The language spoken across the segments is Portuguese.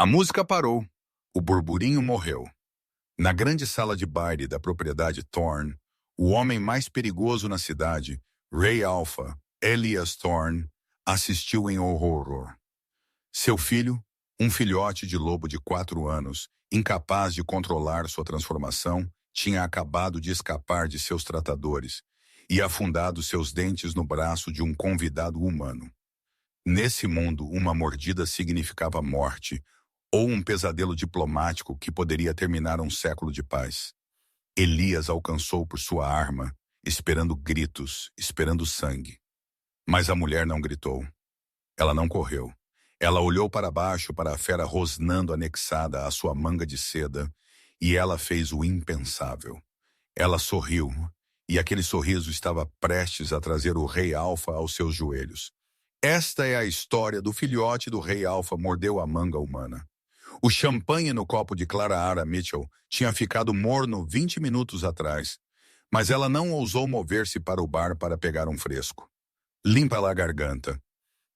A música parou. O burburinho morreu. Na grande sala de baile da propriedade Thorne, o homem mais perigoso na cidade, Rei Alpha, Elias Thorne, assistiu em horror. Seu filho, um filhote de lobo de 4 anos, incapaz de controlar sua transformação, tinha acabado de escapar de seus tratadores e afundado seus dentes no braço de um convidado humano. Nesse mundo, uma mordida significava morte, ou um pesadelo diplomático que poderia terminar um século de paz. Elias alcançou por sua arma, esperando gritos, esperando sangue. Mas a mulher não gritou. Ela não correu. Ela olhou para baixo para a fera rosnando anexada à sua manga de seda, e ela fez o impensável. Ela sorriu, e aquele sorriso estava prestes a trazer o Rei Alpha aos seus joelhos. Esta é a história do filhote do Rei Alpha mordeu a manga humana. O champanhe no copo de Clara Mitchell tinha ficado morno 20 minutos atrás, mas ela não ousou mover-se para o bar para pegar um fresco. Limpa-lhe a garganta.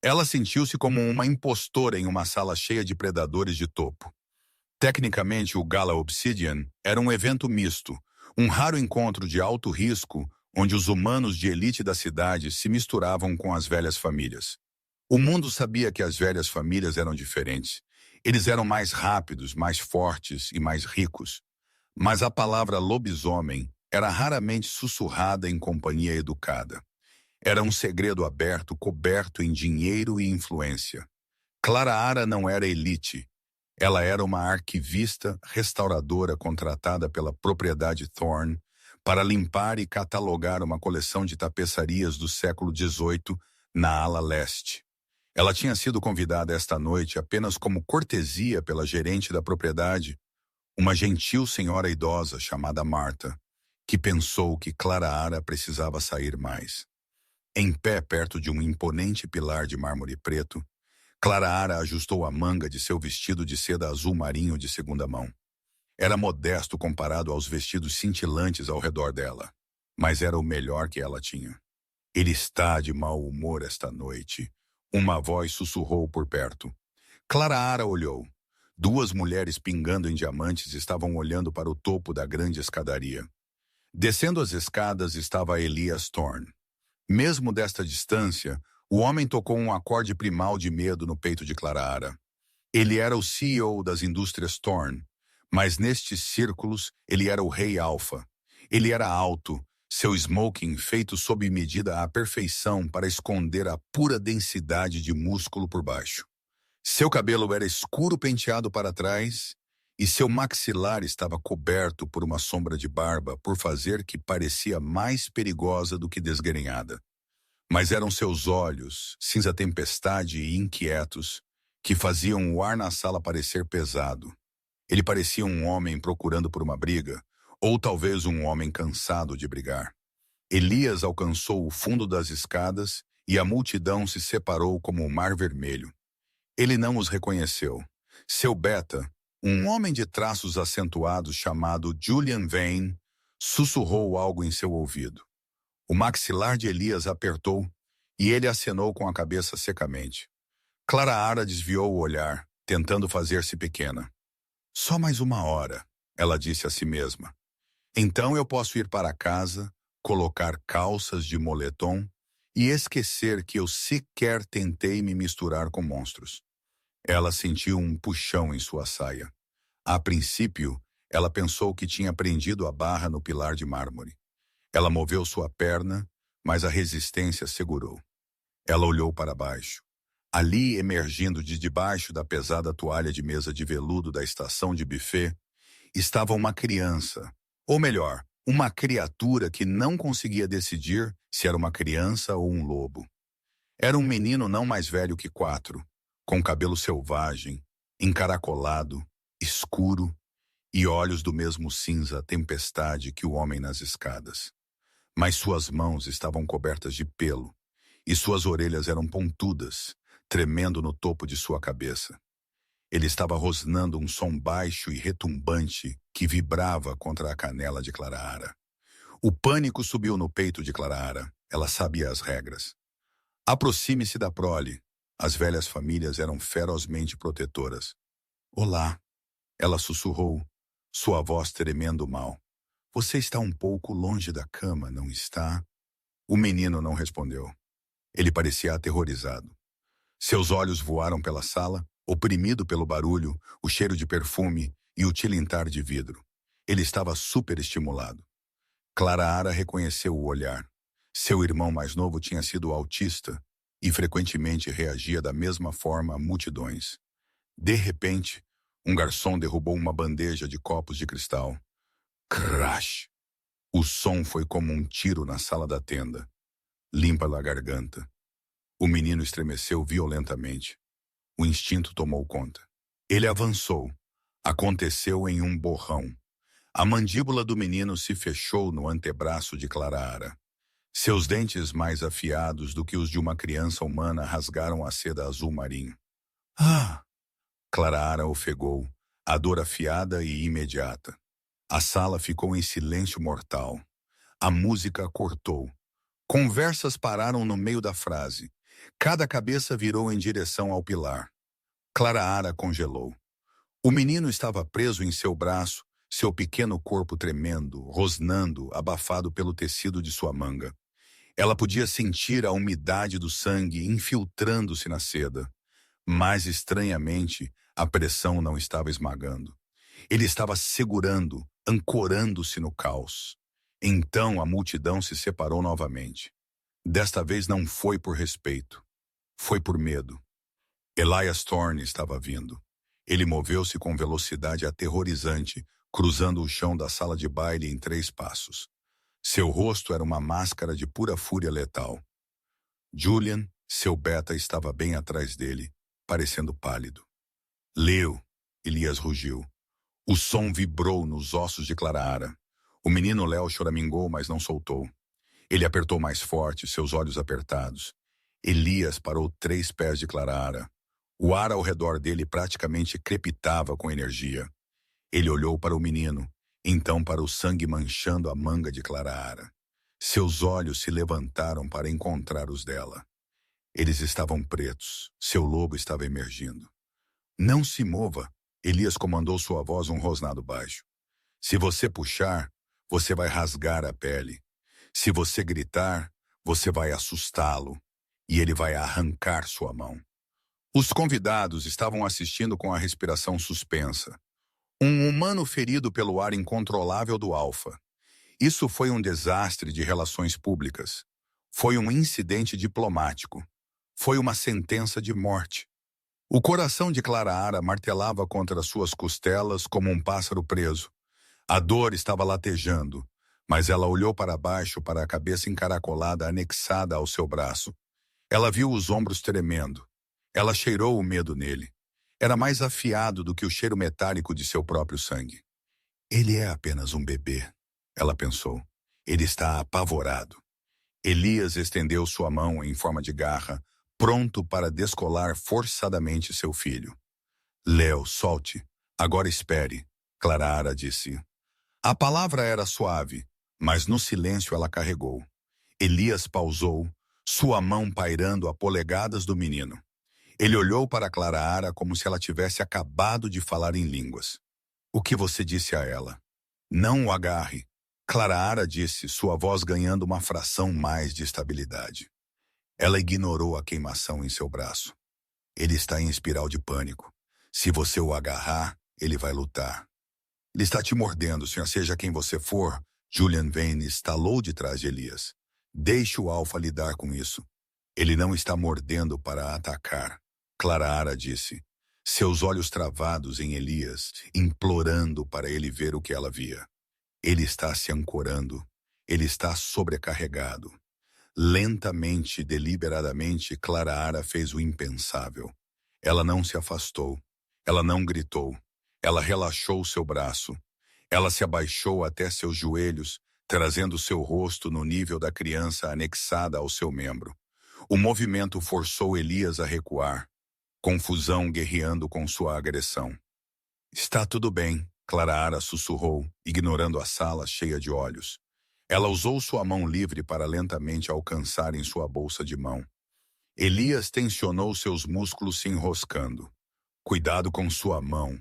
Ela sentiu-se como uma impostora em uma sala cheia de predadores de topo. Tecnicamente, o Gala Obsidian era um evento misto, um raro encontro de alto risco onde os humanos de elite da cidade se misturavam com as velhas famílias. O mundo sabia que as velhas famílias eram diferentes. Eles eram mais rápidos, mais fortes e mais ricos. Mas a palavra lobisomem era raramente sussurrada em companhia educada. Era um segredo aberto, coberto em dinheiro e influência. Clara não era elite. Ela era uma arquivista restauradora contratada pela propriedade Thorne para limpar e catalogar uma coleção de tapeçarias do século XVIII na ala leste. Ela tinha sido convidada esta noite apenas como cortesia pela gerente da propriedade, uma gentil senhora idosa chamada Marta, que pensou que Clara precisava sair mais. Em pé perto de um imponente pilar de mármore preto, Clara ajustou a manga de seu vestido de seda azul marinho de segunda mão. Era modesto comparado aos vestidos cintilantes ao redor dela, mas era o melhor que ela tinha. Ele está de mau humor esta noite. Uma voz sussurrou por perto. Clara olhou. 2 mulheres pingando em diamantes estavam olhando para o topo da grande escadaria. Descendo as escadas estava Elias Thorne. Mesmo desta distância, o homem tocou um acorde primal de medo no peito de Clara. Ele era o CEO das indústrias Thorne, mas nestes círculos ele era o Rei Alpha. Ele era alto, seu smoking feito sob medida à perfeição para esconder a pura densidade de músculo por baixo. Seu cabelo era escuro penteado para trás e seu maxilar estava coberto por uma sombra de barba por fazer que parecia mais perigosa do que desgrenhada. Mas eram seus olhos, cinza tempestade e inquietos, que faziam o ar na sala parecer pesado. Ele parecia um homem procurando por uma briga, ou talvez um homem cansado de brigar. Elias alcançou o fundo das escadas e a multidão se separou como o mar vermelho. Ele não os reconheceu. Seu beta, um homem de traços acentuados chamado Julian Vane, sussurrou algo em seu ouvido. O maxilar de Elias apertou e ele acenou com a cabeça secamente. Clara desviou o olhar, tentando fazer-se pequena. Só mais 1 hora, ela disse a si mesma. Então eu posso ir para casa, colocar calças de moletom e esquecer que eu sequer tentei me misturar com monstros. Ela sentiu um puxão em sua saia. A princípio, ela pensou que tinha prendido a barra no pilar de mármore. Ela moveu sua perna, mas a resistência segurou. Ela olhou para baixo. Ali, emergindo de debaixo da pesada toalha de mesa de veludo da estação de buffet, estava uma criança, ou melhor, uma criatura que não conseguia decidir se era uma criança ou um lobo. Era um menino não mais velho que 4, com cabelo selvagem, encaracolado, escuro e olhos do mesmo cinza tempestade que o homem nas escadas. Mas suas mãos estavam cobertas de pelo e suas orelhas eram pontudas, tremendo no topo de sua cabeça. Ele estava rosnando um som baixo e retumbante que vibrava contra a canela de Clara. O pânico subiu no peito de Clara. Ela sabia as regras. Aproxime-se da prole. As velhas famílias eram ferozmente protetoras. Olá, ela sussurrou, sua voz tremendo mal. Você está um pouco longe da cama, não está? O menino não respondeu. Ele parecia aterrorizado. Seus olhos voaram pela sala, oprimido pelo barulho, o cheiro de perfume e o tilintar de vidro. Ele estava superestimulado. Clara reconheceu o olhar. Seu irmão mais novo tinha sido autista e frequentemente reagia da mesma forma a multidões. De repente, um garçom derrubou uma bandeja de copos de cristal. Crash! O som foi como um tiro na sala da tenda. Limpa a garganta. O menino estremeceu violentamente. O instinto tomou conta. Ele avançou. Aconteceu em um borrão. A mandíbula do menino se fechou no antebraço de Clara. Seus dentes mais afiados do que os de uma criança humana rasgaram a seda azul marinho. Ah! Clara ofegou, a dor afiada e imediata. A sala ficou em silêncio mortal. A música cortou. Conversas pararam no meio da frase. Cada cabeça virou em direção ao pilar. Clara congelou. O menino estava preso em seu braço, seu pequeno corpo tremendo, rosnando, abafado pelo tecido de sua manga. Ela podia sentir a umidade do sangue infiltrando-se na seda. Mas, estranhamente, a pressão não estava esmagando. Ele estava segurando, ancorando-se no caos. Então a multidão se separou novamente. Desta vez não foi por respeito. Foi por medo. Elias Thorne estava vindo. Ele moveu-se com velocidade aterrorizante, cruzando o chão da sala de baile em 3 passos. Seu rosto era uma máscara de pura fúria letal. Julian, seu beta, estava bem atrás dele, parecendo pálido. Leo, Elias rugiu. O som vibrou nos ossos de Clara. O menino Léo choramingou, mas não soltou. Ele apertou mais forte, seus olhos apertados. Elias parou 3 pés de Clara. O ar ao redor dele praticamente crepitava com energia. Ele olhou para o menino, então para o sangue manchando a manga de Clara. Seus olhos se levantaram para encontrar os dela. Eles estavam pretos, seu lobo estava emergindo. Não se mova, Elias comandou sua voz um rosnado baixo. Se você puxar, você vai rasgar a pele. Se você gritar, você vai assustá-lo, e ele vai arrancar sua mão. Os convidados estavam assistindo com a respiração suspensa. Um humano ferido pelo ar incontrolável do Alfa. Isso foi um desastre de relações públicas. Foi um incidente diplomático. Foi uma sentença de morte. O coração de Clara martelava contra suas costelas como um pássaro preso. A dor estava latejando, mas ela olhou para baixo para a cabeça encaracolada anexada ao seu braço. Ela viu os ombros tremendo. Ela cheirou o medo nele. Era mais afiado do que o cheiro metálico de seu próprio sangue. Ele é apenas um bebê, ela pensou. Ele está apavorado. Elias estendeu sua mão em forma de garra, pronto para descolar forçadamente seu filho. Léo, solte. Agora espere, Clara disse. A palavra era suave, mas no silêncio ela carregou. Elias pausou, sua mão pairando a polegadas do menino. Ele olhou para Clara como se ela tivesse acabado de falar em línguas. O que você disse a ela? Não o agarre. Clara disse, sua voz ganhando uma fração mais de estabilidade. Ela ignorou a queimação em seu braço. Ele está em espiral de pânico. Se você o agarrar, ele vai lutar. Ele está te mordendo, senhor, seja quem você for. Julian Vane estalou de trás de Elias. Deixe o Alfa lidar com isso. Ele não está mordendo para atacar. Clara disse, seus olhos travados em Elias, implorando para ele ver o que ela via. Ele está se ancorando. Ele está sobrecarregado. Lentamente, deliberadamente, Clara fez o impensável. Ela não se afastou. Ela não gritou. Ela relaxou seu braço. Ela se abaixou até seus joelhos, trazendo seu rosto no nível da criança anexada ao seu membro. O movimento forçou Elias a recuar. Confusão guerreando com sua agressão. Está tudo bem, Clara sussurrou, ignorando a sala cheia de olhos. Ela usou sua mão livre para lentamente alcançar em sua bolsa de mão. Elias tensionou seus músculos se enroscando. Cuidado com sua mão,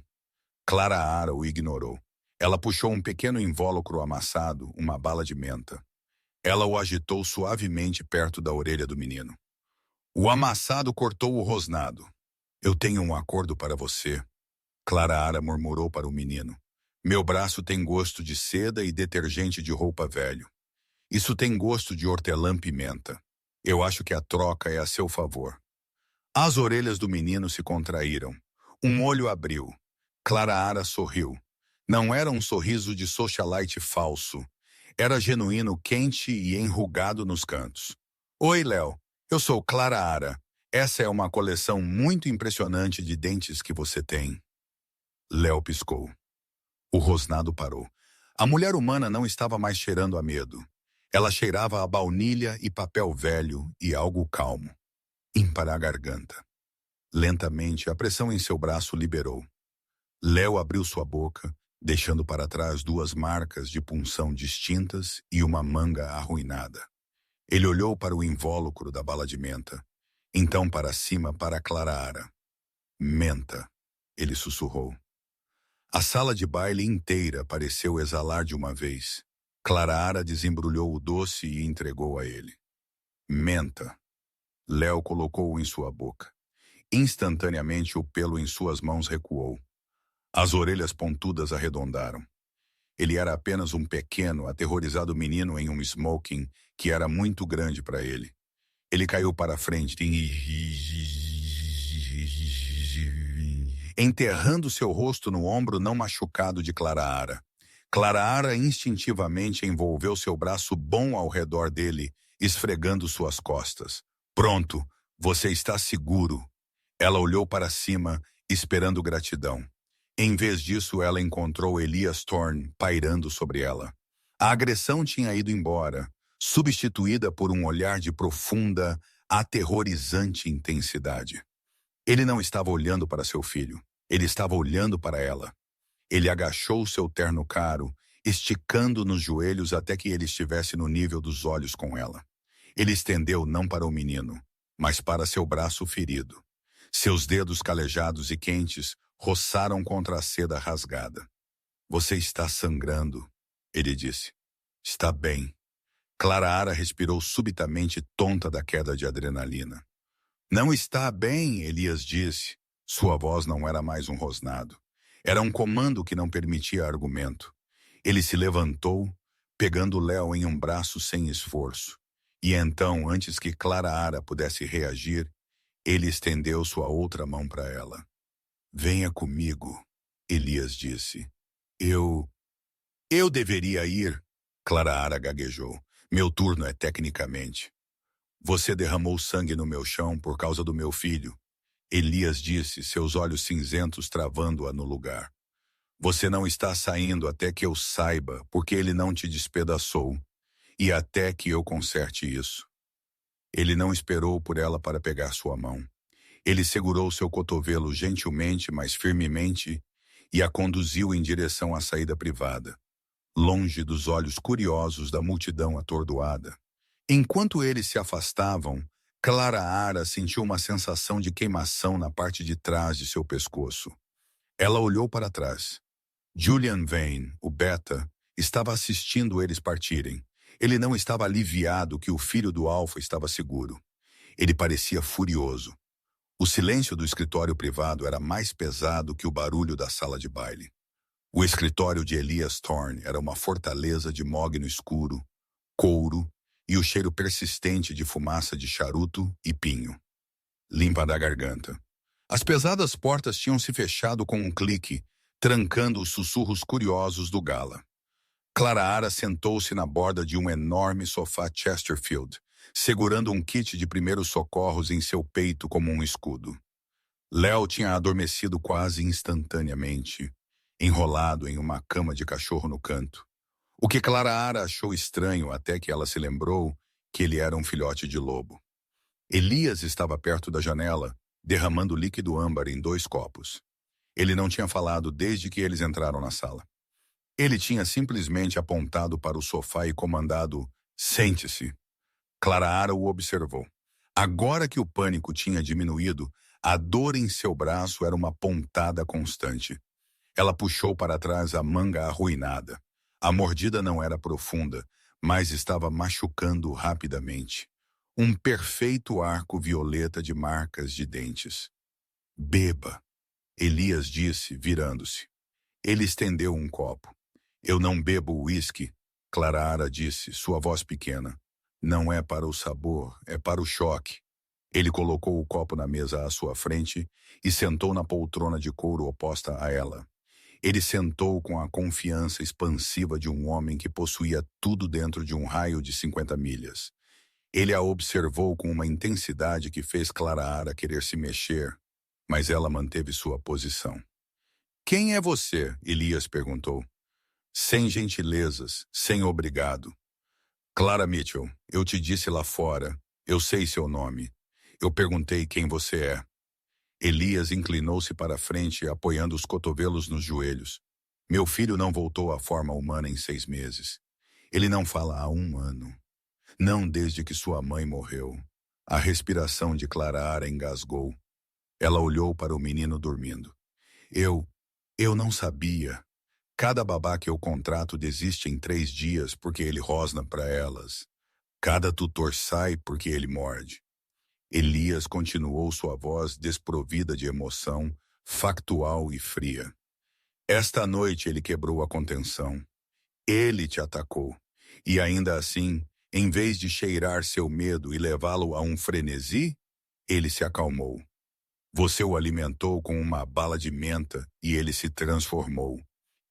Clara Ara o ignorou. Ela puxou um pequeno invólucro amassado, uma bala de menta. Ela o agitou suavemente perto da orelha do menino. O amassado cortou o rosnado. Eu tenho um acordo para você, Clara Ara murmurou para o menino. Meu braço tem gosto de seda e detergente de roupa velho. Isso tem gosto de hortelã-pimenta. Eu acho que a troca é a seu favor. As orelhas do menino se contraíram. Um olho abriu. Clara Ara sorriu. Não era um sorriso de socialite falso. Era genuíno, quente e enrugado nos cantos. Oi, Léo. Eu sou Clara Ara. Essa é uma coleção muito impressionante de dentes que você tem. Léo piscou. O rosnado parou. A mulher humana não estava mais cheirando a medo. Ela cheirava a baunilha e papel velho e algo calmo. Ímpar a garganta. Lentamente, a pressão em seu braço liberou. Léo abriu sua boca, deixando para trás 2 marcas de punção distintas e uma manga arruinada. Ele olhou para o invólucro da bala de menta, então para cima para Clara Ara. Menta, ele sussurrou. A sala de baile inteira pareceu exalar de uma vez. Clara Ara desembrulhou o doce e entregou a ele. Menta. Léo colocou-o em sua boca. Instantaneamente o pelo em suas mãos recuou. As orelhas pontudas arredondaram. Ele era apenas um pequeno, aterrorizado menino em um smoking que era muito grande para ele. Ele caiu para a frente, enterrando seu rosto no ombro não machucado de Clara Ara. Clara Ara instintivamente envolveu seu braço bom ao redor dele, esfregando suas costas. Pronto, você está seguro. Ela olhou para cima, esperando gratidão. Em vez disso, ela encontrou Elias Thorne pairando sobre ela. A agressão tinha ido embora, substituída por um olhar de profunda, aterrorizante intensidade. Ele não estava olhando para seu filho. Ele estava olhando para ela. Ele agachou seu terno caro, esticando nos joelhos até que ele estivesse no nível dos olhos com ela. Ele estendeu não para o menino, mas para seu braço ferido. Seus dedos calejados e quentes roçaram contra a seda rasgada. Você está sangrando, ele disse. Está bem. Clara Ara respirou subitamente, tonta da queda de adrenalina. Não está bem, Elias disse. Sua voz não era mais um rosnado. Era um comando que não permitia argumento. Ele se levantou, pegando Léo em um braço sem esforço. E então, antes que Clara Ara pudesse reagir, ele estendeu sua outra mão para ela. Venha comigo, Elias disse. Eu deveria ir, Clara Ara gaguejou. Meu turno é tecnicamente. Você derramou sangue no meu chão por causa do meu filho, Elias disse, seus olhos cinzentos travando-a no lugar. Você não está saindo até que eu saiba, porque ele não te despedaçou, e até que eu conserte isso. Ele não esperou por ela para pegar sua mão. Ele segurou seu cotovelo gentilmente, mas firmemente, e a conduziu em direção à saída privada, longe dos olhos curiosos da multidão atordoada. Enquanto eles se afastavam, Clara Ara sentiu uma sensação de queimação na parte de trás de seu pescoço. Ela olhou para trás. Julian Vane, o Beta, estava assistindo eles partirem. Ele não estava aliviado que o filho do Alpha estava seguro. Ele parecia furioso. O silêncio do escritório privado era mais pesado que o barulho da sala de baile. O escritório de Elias Thorne era uma fortaleza de mogno escuro, couro e o cheiro persistente de fumaça de charuto e pinho. Limpa da garganta. As pesadas portas tinham se fechado com um clique, trancando os sussurros curiosos do gala. Clara Ara sentou-se na borda de um enorme sofá Chesterfield, segurando um kit de primeiros socorros em seu peito como um escudo. Léo tinha adormecido quase instantaneamente, enrolado em uma cama de cachorro no canto. O que Clara Ara achou estranho até que ela se lembrou que ele era um filhote de lobo. Elias estava perto da janela, derramando líquido âmbar em 2 copos. Ele não tinha falado desde que eles entraram na sala. Ele tinha simplesmente apontado para o sofá e comandado, sente-se. Clara Ara o observou. Agora que o pânico tinha diminuído, a dor em seu braço era uma pontada constante. Ela puxou para trás a manga arruinada. A mordida não era profunda, mas estava machucando rapidamente. Um perfeito arco violeta de marcas de dentes. Beba, Elias disse, virando-se. Ele estendeu um copo. Eu não bebo uísque, Clara disse, sua voz pequena. Não é para o sabor, é para o choque. Ele colocou o copo na mesa à sua frente e sentou na poltrona de couro oposta a ela. Ele sentou com a confiança expansiva de um homem que possuía tudo dentro de um raio de 50 milhas. Ele a observou com uma intensidade que fez Clara querer se mexer, mas ela manteve sua posição. Quem é você? Elias perguntou. Sem gentilezas, sem obrigado. Clara Mitchell, eu te disse lá fora. Eu sei seu nome. Eu perguntei quem você é. Elias inclinou-se para a frente, apoiando os cotovelos nos joelhos. Meu filho não voltou à forma humana em 6 meses. Ele não fala há 1 ano. Não desde que sua mãe morreu. A respiração de Clara engasgou. Ela olhou para o menino dormindo. Eu não sabia. Cada babá que eu contrato desiste em 3 dias porque ele rosna para elas. Cada tutor sai porque ele morde. Elias continuou sua voz desprovida de emoção, factual e fria. Esta noite ele quebrou a contenção. Ele te atacou. E ainda assim, em vez de cheirar seu medo e levá-lo a um frenesi, ele se acalmou. Você o alimentou com uma bala de menta e ele se transformou.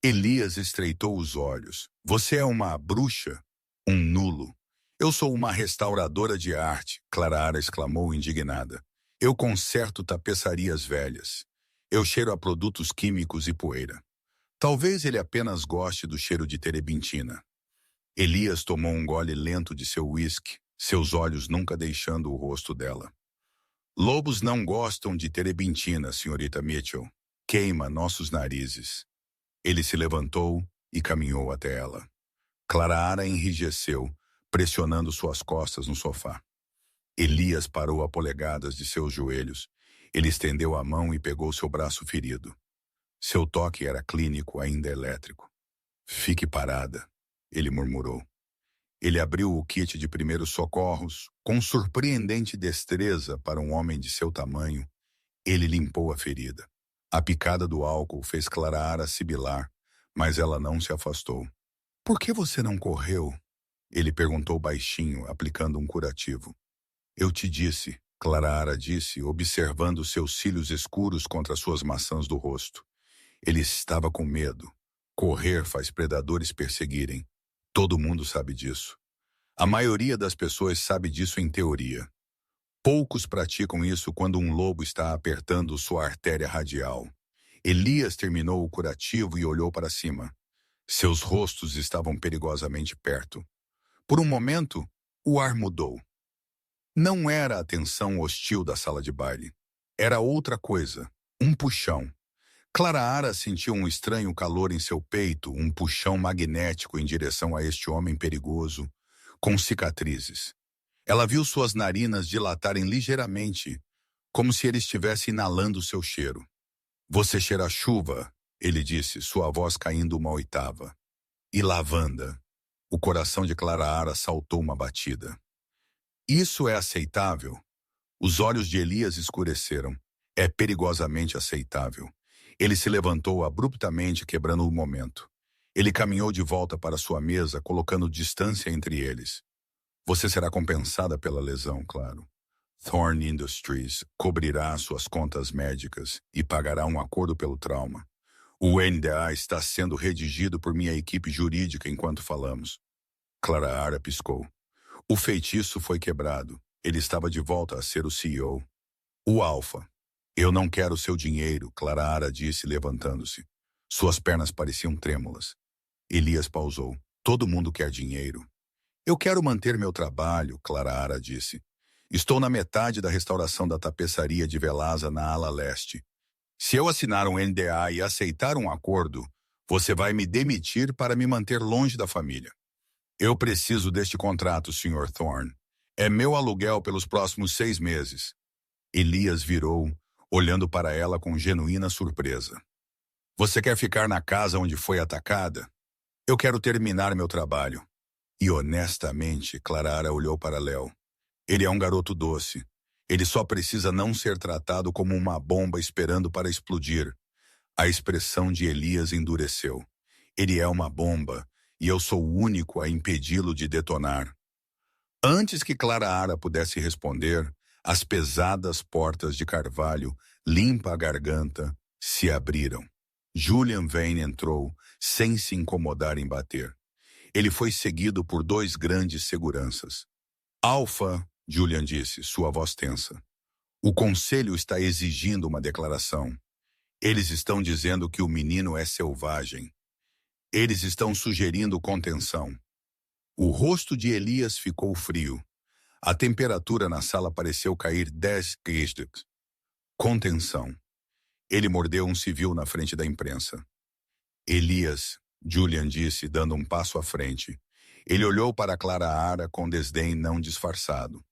Elias estreitou os olhos. Você é uma bruxa? Um nulo. Eu sou uma restauradora de arte, Clara exclamou indignada. Eu conserto tapeçarias velhas. Eu cheiro a produtos químicos e poeira. Talvez ele apenas goste do cheiro de terebintina. Elias tomou um gole lento de seu uísque, seus olhos nunca deixando o rosto dela. Lobos não gostam de terebintina, senhorita Mitchell. Queima nossos narizes. Ele se levantou e caminhou até ela. Clara enrijeceu, pressionando suas costas no sofá. Elias parou a polegadas de seus joelhos. Ele estendeu a mão e pegou seu braço ferido. Seu toque era clínico, ainda elétrico. Fique parada, ele murmurou. Ele abriu o kit de primeiros socorros, com surpreendente destreza para um homem de seu tamanho. Ele limpou a ferida. A picada do álcool fez Clara sibilar, mas ela não se afastou. Por que você não correu? Ele perguntou baixinho, aplicando um curativo. Eu te disse, Clara disse, observando seus cílios escuros contra suas maçãs do rosto. Ele estava com medo. Correr faz predadores perseguirem. Todo mundo sabe disso. A maioria das pessoas sabe disso em teoria. Poucos praticam isso quando um lobo está apertando sua artéria radial. Elias terminou o curativo e olhou para cima. Seus rostos estavam perigosamente perto. Por um momento, o ar mudou. Não era a tensão hostil da sala de baile. Era outra coisa, um puxão. Clara sentiu um estranho calor em seu peito, um puxão magnético em direção a este homem perigoso, com cicatrizes. Ela viu suas narinas dilatarem ligeiramente, como se ele estivesse inalando seu cheiro. Você cheira a chuva, ele disse, sua voz caindo uma oitava. E lavanda. O coração de Clara saltou uma batida. Isso é aceitável? Os olhos de Elias escureceram. É perigosamente aceitável. Ele se levantou abruptamente, quebrando o momento. Ele caminhou de volta para sua mesa, colocando distância entre eles. Você será compensada pela lesão, claro. Thorn Industries cobrirá suas contas médicas e pagará um acordo pelo trauma. O NDA está sendo redigido por minha equipe jurídica enquanto falamos. Clara piscou. O feitiço foi quebrado. Ele estava de volta a ser o CEO. O Alpha. Eu não quero seu dinheiro, Clara disse, levantando-se. Suas pernas pareciam trêmulas. Elias pausou. Todo mundo quer dinheiro. Eu quero manter meu trabalho, Clara disse. Estou na metade da restauração da tapeçaria de Velaza na ala leste. Se eu assinar um NDA e aceitar um acordo, você vai me demitir para me manter longe da família. Eu preciso deste contrato, Sr. Thorne. É meu aluguel pelos próximos 6 meses. Elias virou, olhando para ela com genuína surpresa. Você quer ficar na casa onde foi atacada? Eu quero terminar meu trabalho. E honestamente, Clara olhou para Léo. Ele é um garoto doce. Ele só precisa não ser tratado como uma bomba esperando para explodir. A expressão de Elias endureceu. Ele é uma bomba, e eu sou o único a impedi-lo de detonar. Antes que Clara pudesse responder, as pesadas portas de carvalho, limpa a garganta, se abriram. Julian Vane entrou, sem se incomodar em bater. Ele foi seguido por 2 grandes seguranças. Alpha, Julian disse, sua voz tensa. O conselho está exigindo uma declaração. Eles estão dizendo que o menino é selvagem. Eles estão sugerindo contenção. O rosto de Elias ficou frio. A temperatura na sala pareceu cair 10 graus. Contenção. Ele mordeu um civil na frente da imprensa. Elias, Julian disse, dando um passo à frente. Ele olhou para Clara com desdém não disfarçado.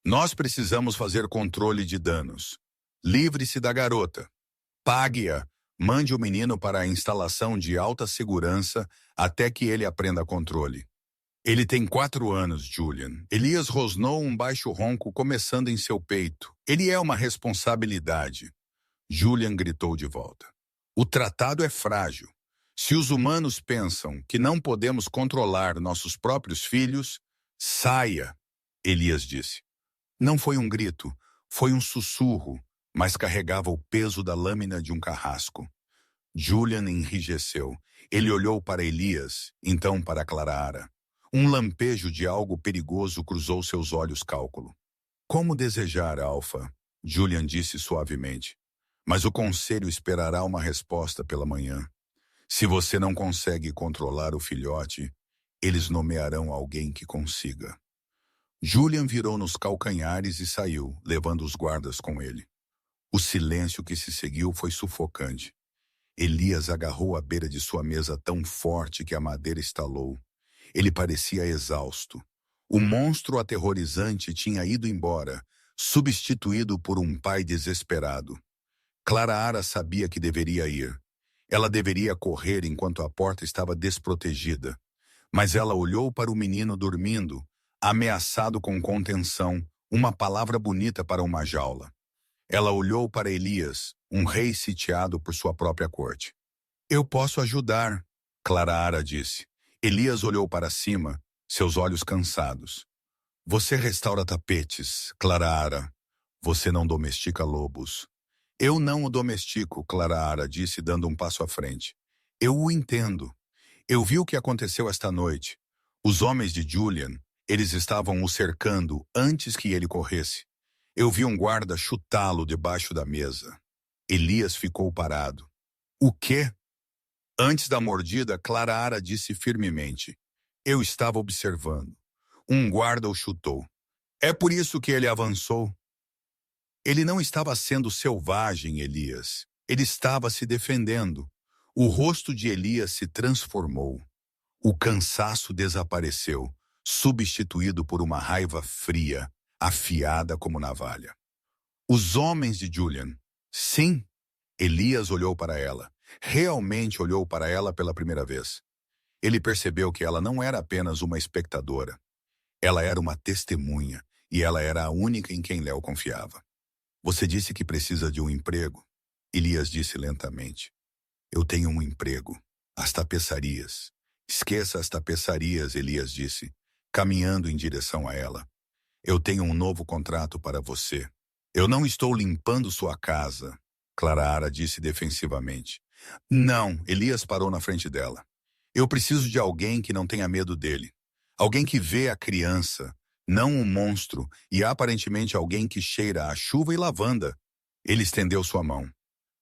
Nós precisamos fazer controle de danos. Livre-se da garota. Pague-a. Mande o menino para a instalação de alta segurança até que ele aprenda controle. Ele tem 4 anos, Julian. Elias rosnou um baixo ronco começando em seu peito. Ele é uma responsabilidade. Julian gritou de volta. O tratado é frágil. Se os humanos pensam que não podemos controlar nossos próprios filhos, saia, Elias disse. Não foi um grito, foi um sussurro, mas carregava o peso da lâmina de um carrasco. Julian enrijeceu. Ele olhou para Elias, então para Clara. Um lampejo de algo perigoso cruzou seus olhos cálculo. Como desejar, Alpha, Julian disse suavemente. Mas o conselho esperará uma resposta pela manhã. Se você não consegue controlar o filhote, eles nomearão alguém que consiga. Julian virou nos calcanhares e saiu, levando os guardas com ele. O silêncio que se seguiu foi sufocante. Elias agarrou a beira de sua mesa tão forte que a madeira estalou. Ele parecia exausto. O monstro aterrorizante tinha ido embora, substituído por um pai desesperado. Clara sabia que deveria ir. Ela deveria correr enquanto a porta estava desprotegida. Mas ela olhou para o menino dormindo, ameaçado com contenção, uma palavra bonita para uma jaula. Ela olhou para Elias, um rei sitiado por sua própria corte. Eu posso ajudar, Clara disse. Elias olhou para cima, seus olhos cansados. Você restaura tapetes, Clara. Você não domestica lobos. Eu não o domestico, Clara disse, dando um passo à frente. Eu o entendo. Eu vi o que aconteceu esta noite. Os homens de Julian, eles estavam o cercando antes que ele corresse. Eu vi um guarda chutá-lo debaixo da mesa. Elias ficou parado. O quê? Antes da mordida, Clara disse firmemente. Eu estava observando. Um guarda o chutou. É por isso que ele avançou. Ele não estava sendo selvagem, Elias. Ele estava se defendendo. O rosto de Elias se transformou. O cansaço desapareceu, substituído por uma raiva fria, afiada como navalha. Os homens de Julian. Sim. Elias olhou para ela. Realmente olhou para ela pela primeira vez. Ele percebeu que ela não era apenas uma espectadora. Ela era uma testemunha, e ela era a única em quem Léo confiava. Você disse que precisa de um emprego? Elias disse lentamente. Eu tenho um emprego. As tapeçarias. Esqueça as tapeçarias, Elias disse, caminhando em direção a ela. Eu tenho um novo contrato para você. Eu não estou limpando sua casa, Clara disse defensivamente. Não, Elias parou na frente dela. Eu preciso de alguém que não tenha medo dele. Alguém que vê a criança, não um monstro, e aparentemente alguém que cheira a chuva e lavanda. Ele estendeu sua mão.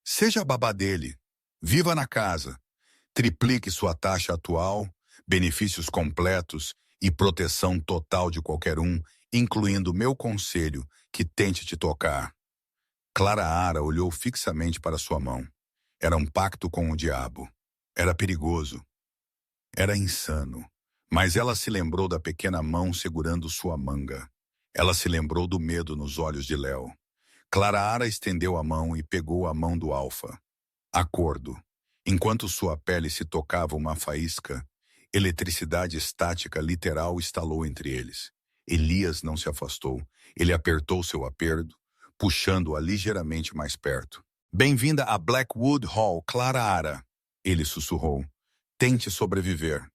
Seja a babá dele. Viva na casa. Triplique sua taxa atual, benefícios completos e proteção total de qualquer um, incluindo meu conselho, que tente te tocar. Clara olhou fixamente para sua mão. Era um pacto com o diabo. Era perigoso. Era insano. Mas ela se lembrou da pequena mão segurando sua manga. Ela se lembrou do medo nos olhos de Léo. Clara estendeu a mão e pegou a mão do Alpha. Acordo. Enquanto sua pele se tocava uma faísca, eletricidade estática literal estalou entre eles. Elias não se afastou. Ele apertou seu aperto, puxando-a ligeiramente mais perto. Bem-vinda a Blackwood Hall, Clara Ara, ele sussurrou. Tente sobreviver.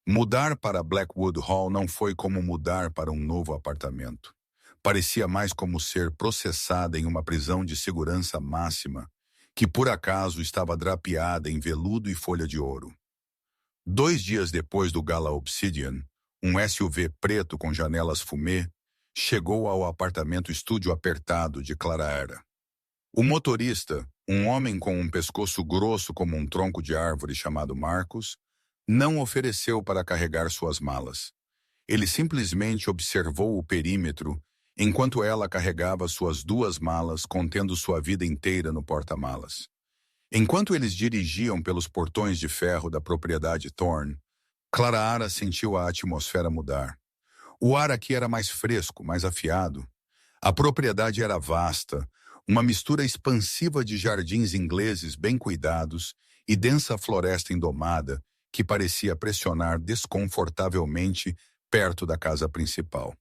Mudar para Blackwood Hall não foi como mudar para um novo apartamento. Parecia mais como ser processada em uma prisão de segurança máxima, que por acaso estava drapeada em veludo e folha de ouro. 2 dias depois do Gala Obsidian, um SUV preto com janelas fumê chegou ao apartamento estúdio apertado de Clara Ara. O motorista, um homem com um pescoço grosso como um tronco de árvore chamado Marcos, não ofereceu para carregar suas malas. Ele simplesmente observou o perímetro enquanto ela carregava suas 2 malas contendo sua vida inteira no porta-malas. Enquanto eles dirigiam pelos portões de ferro da propriedade Thorne, Clara Ara sentiu a atmosfera mudar. O ar aqui era mais fresco, mais afiado. A propriedade era vasta, uma mistura expansiva de jardins ingleses bem cuidados e densa floresta indomada que parecia pressionar desconfortavelmente perto da casa principal.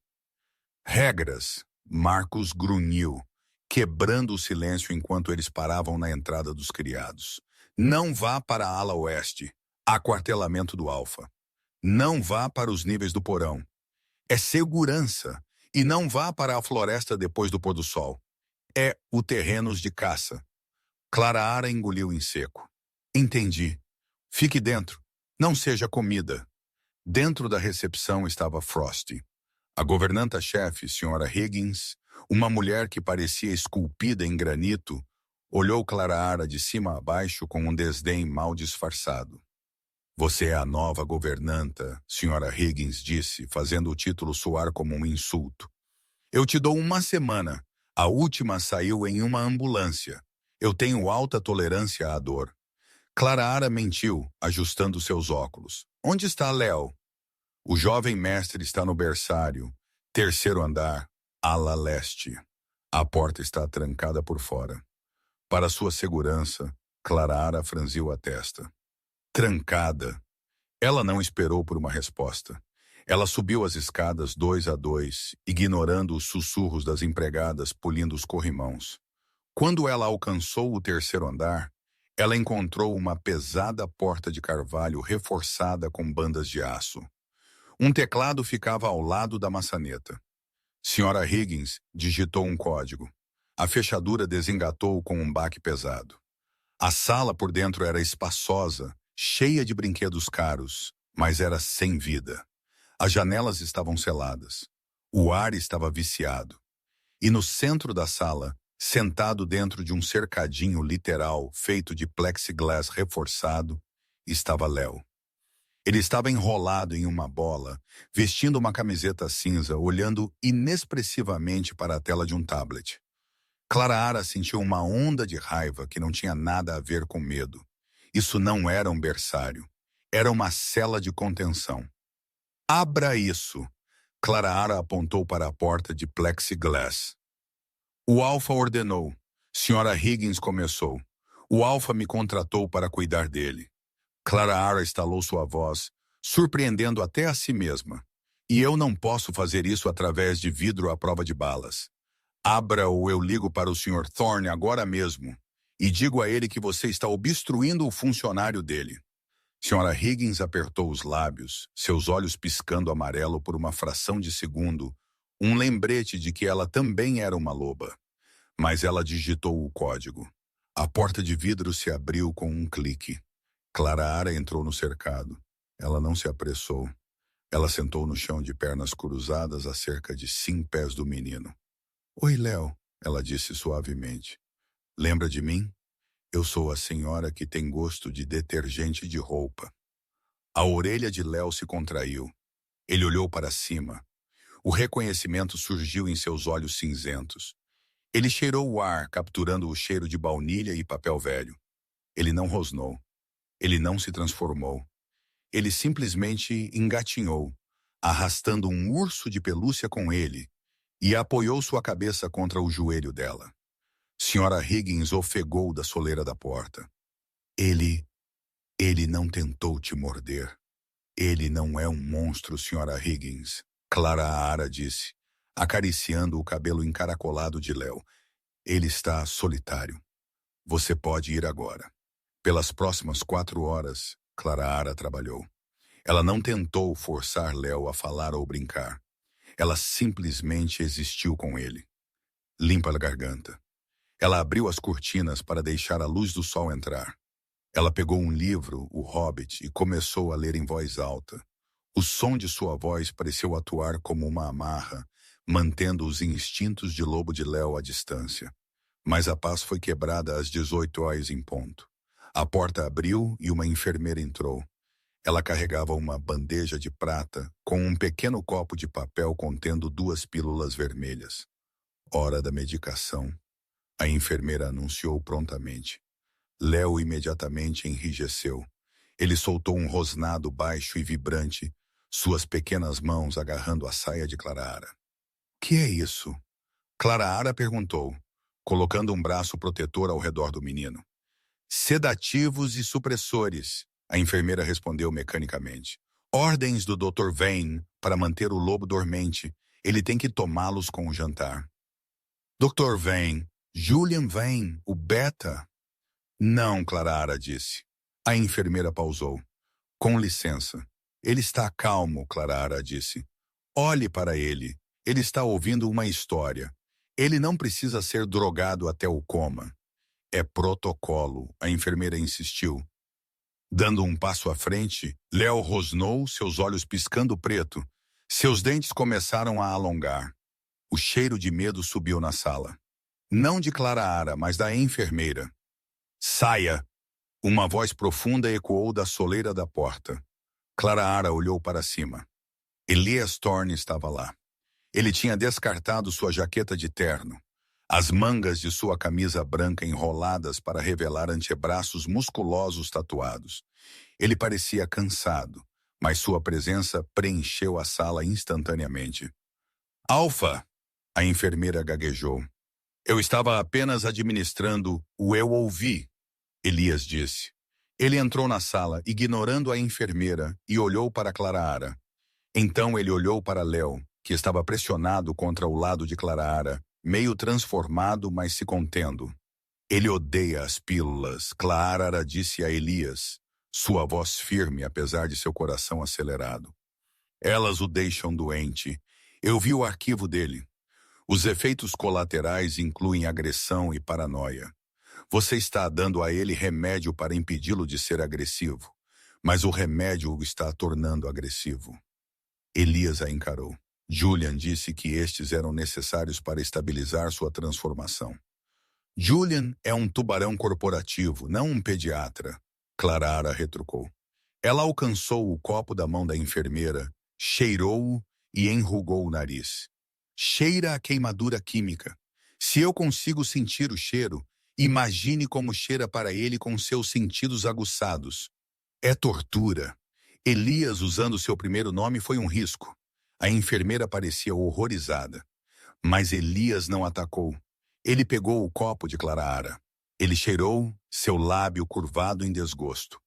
Regras, Marcos grunhiu, quebrando o silêncio enquanto eles paravam na entrada dos criados. Não vá para a ala oeste, aquartelamento do Alfa. Não vá para os níveis do porão. É segurança. E não vá para a floresta depois do pôr do sol. É o terrenos de caça. Clara Ara engoliu em seco. Entendi. Fique dentro. Não seja comida. Dentro da recepção estava Frosty. A governanta-chefe, Sra. Higgins, uma mulher que parecia esculpida em granito, olhou Clara Ara de cima a baixo com um desdém mal disfarçado. Você é a nova governanta, Sra. Higgins disse, fazendo o título soar como um insulto. Eu te dou 1 semana. A última saiu em uma ambulância. Eu tenho alta tolerância à dor. Clara Ara mentiu, ajustando seus óculos. Onde está Léo? O jovem mestre está no berçário, 3º andar, ala leste. A porta está trancada por fora. Para sua segurança, Clara Ara franziu a testa. Trancada. Ela não esperou por uma resposta. Ela subiu as escadas 2 a 2, ignorando os sussurros das empregadas polindo os corrimãos. Quando ela alcançou o 3º andar, ela encontrou uma pesada porta de carvalho reforçada com bandas de aço. Um teclado ficava ao lado da maçaneta. Sra. Higgins digitou um código. A fechadura desengatou com um baque pesado. A sala por dentro era espaçosa, cheia de brinquedos caros, mas era sem vida. As janelas estavam seladas. O ar estava viciado. E no centro da sala, sentado dentro de um cercadinho literal feito de plexiglass reforçado, estava Léo. Ele estava enrolado em uma bola, vestindo uma camiseta cinza, olhando inexpressivamente para a tela de um tablet. Clara Ara sentiu uma onda de raiva que não tinha nada a ver com medo. Isso não era um berçário. Era uma cela de contenção. Abra isso! Clara Ara apontou para a porta de plexiglass. O Alfa ordenou. Sra. Higgins começou. O Alfa me contratou para cuidar dele. Clara Ara estalou sua voz, surpreendendo até a si mesma. E eu não posso fazer isso através de vidro à prova de balas. Abra ou eu ligo para o Sr. Thorne agora mesmo e digo a ele que você está obstruindo o funcionário dele. Sra. Higgins apertou os lábios, seus olhos piscando amarelo por uma fração de segundo, um lembrete de que ela também era uma loba. Mas ela digitou o código. A porta de vidro se abriu com um clique. Clara Ara entrou no cercado. Ela não se apressou. Ela sentou no chão de pernas cruzadas a cerca de 5 pés do menino. Oi, Léo, ela disse suavemente. Lembra de mim? Eu sou a senhora que tem gosto de detergente de roupa. A orelha de Léo se contraiu. Ele olhou para cima. O reconhecimento surgiu em seus olhos cinzentos. Ele cheirou o ar, capturando o cheiro de baunilha e papel velho. Ele não rosnou. Ele não se transformou. Ele simplesmente engatinhou, arrastando um urso de pelúcia com ele, e apoiou sua cabeça contra o joelho dela. Sra. Higgins ofegou da soleira da porta. Ele Ele não tentou te morder. Ele não é um monstro, Sra. Higgins, Clara Ara disse, acariciando o cabelo encaracolado de Léo. Ele está solitário. Você pode ir agora. Pelas próximas 4 horas, Clara Ara trabalhou. Ela não tentou forçar Léo a falar ou brincar. Ela simplesmente existiu com ele. Limpa a garganta. Ela abriu as cortinas para deixar a luz do sol entrar. Ela pegou um livro, O Hobbit, e começou a ler em voz alta. O som de sua voz pareceu atuar como uma amarra, mantendo os instintos de lobo de Léo à distância. Mas a paz foi quebrada às 18 horas em ponto. A porta abriu e uma enfermeira entrou. Ela carregava uma bandeja de prata com um pequeno copo de papel contendo 2 pílulas vermelhas. Hora da medicação. A enfermeira anunciou prontamente. Léo imediatamente enrijeceu. Ele soltou um rosnado baixo e vibrante, suas pequenas mãos agarrando a saia de Clara Ara. Que é isso? Clara Ara perguntou, colocando um braço protetor ao redor do menino. Sedativos e supressores, a enfermeira respondeu mecanicamente. Ordens do Dr. Vane para manter o lobo dormente. Ele tem que tomá-los com o jantar. Dr. Vane, Julian Vane, o Beta. Não, Clara Ara disse. A enfermeira pausou. Com licença. Ele está calmo, Clara Ara disse. Olhe para ele. Ele está ouvindo uma história. Ele não precisa ser drogado até o coma. É protocolo, a enfermeira insistiu. Dando um passo à frente, Léo rosnou, seus olhos piscando preto. Seus dentes começaram a alongar. O cheiro de medo subiu na sala. Não de Clara Ara, mas da enfermeira. Saia! Uma voz profunda ecoou da soleira da porta. Clara Ara olhou para cima. Elias Thorne estava lá. Ele tinha descartado sua jaqueta de terno. As mangas de sua camisa branca enroladas para revelar antebraços musculosos tatuados. Ele parecia cansado, mas sua presença preencheu a sala instantaneamente. Alfa! A enfermeira gaguejou. Eu estava apenas administrando o eu ouvi, Elias disse. Ele entrou na sala, ignorando a enfermeira, e olhou para Clara Ara. Então ele olhou para Léo, que estava pressionado contra o lado de Clara Ara, meio transformado, mas se contendo. Ele odeia as pílulas, Clara Ara disse a Elias, sua voz firme apesar de seu coração acelerado. Elas o deixam doente. Eu vi o arquivo dele. Os efeitos colaterais incluem agressão e paranoia. Você está dando a ele remédio para impedi-lo de ser agressivo, mas o remédio o está tornando agressivo. Elias a encarou. Julian disse que estes eram necessários para estabilizar sua transformação. Julian é um tubarão corporativo, não um pediatra, Clara Ara retrucou. Ela alcançou o copo da mão da enfermeira, cheirou-o e enrugou o nariz. Cheira a queimadura química. Se eu consigo sentir o cheiro, imagine como cheira para ele com seus sentidos aguçados. É tortura. Elias, usando seu primeiro nome, foi um risco. A enfermeira parecia horrorizada. Mas Elias não atacou. Ele pegou o copo de Clara Ara. Ele cheirou, seu lábio curvado em desgosto.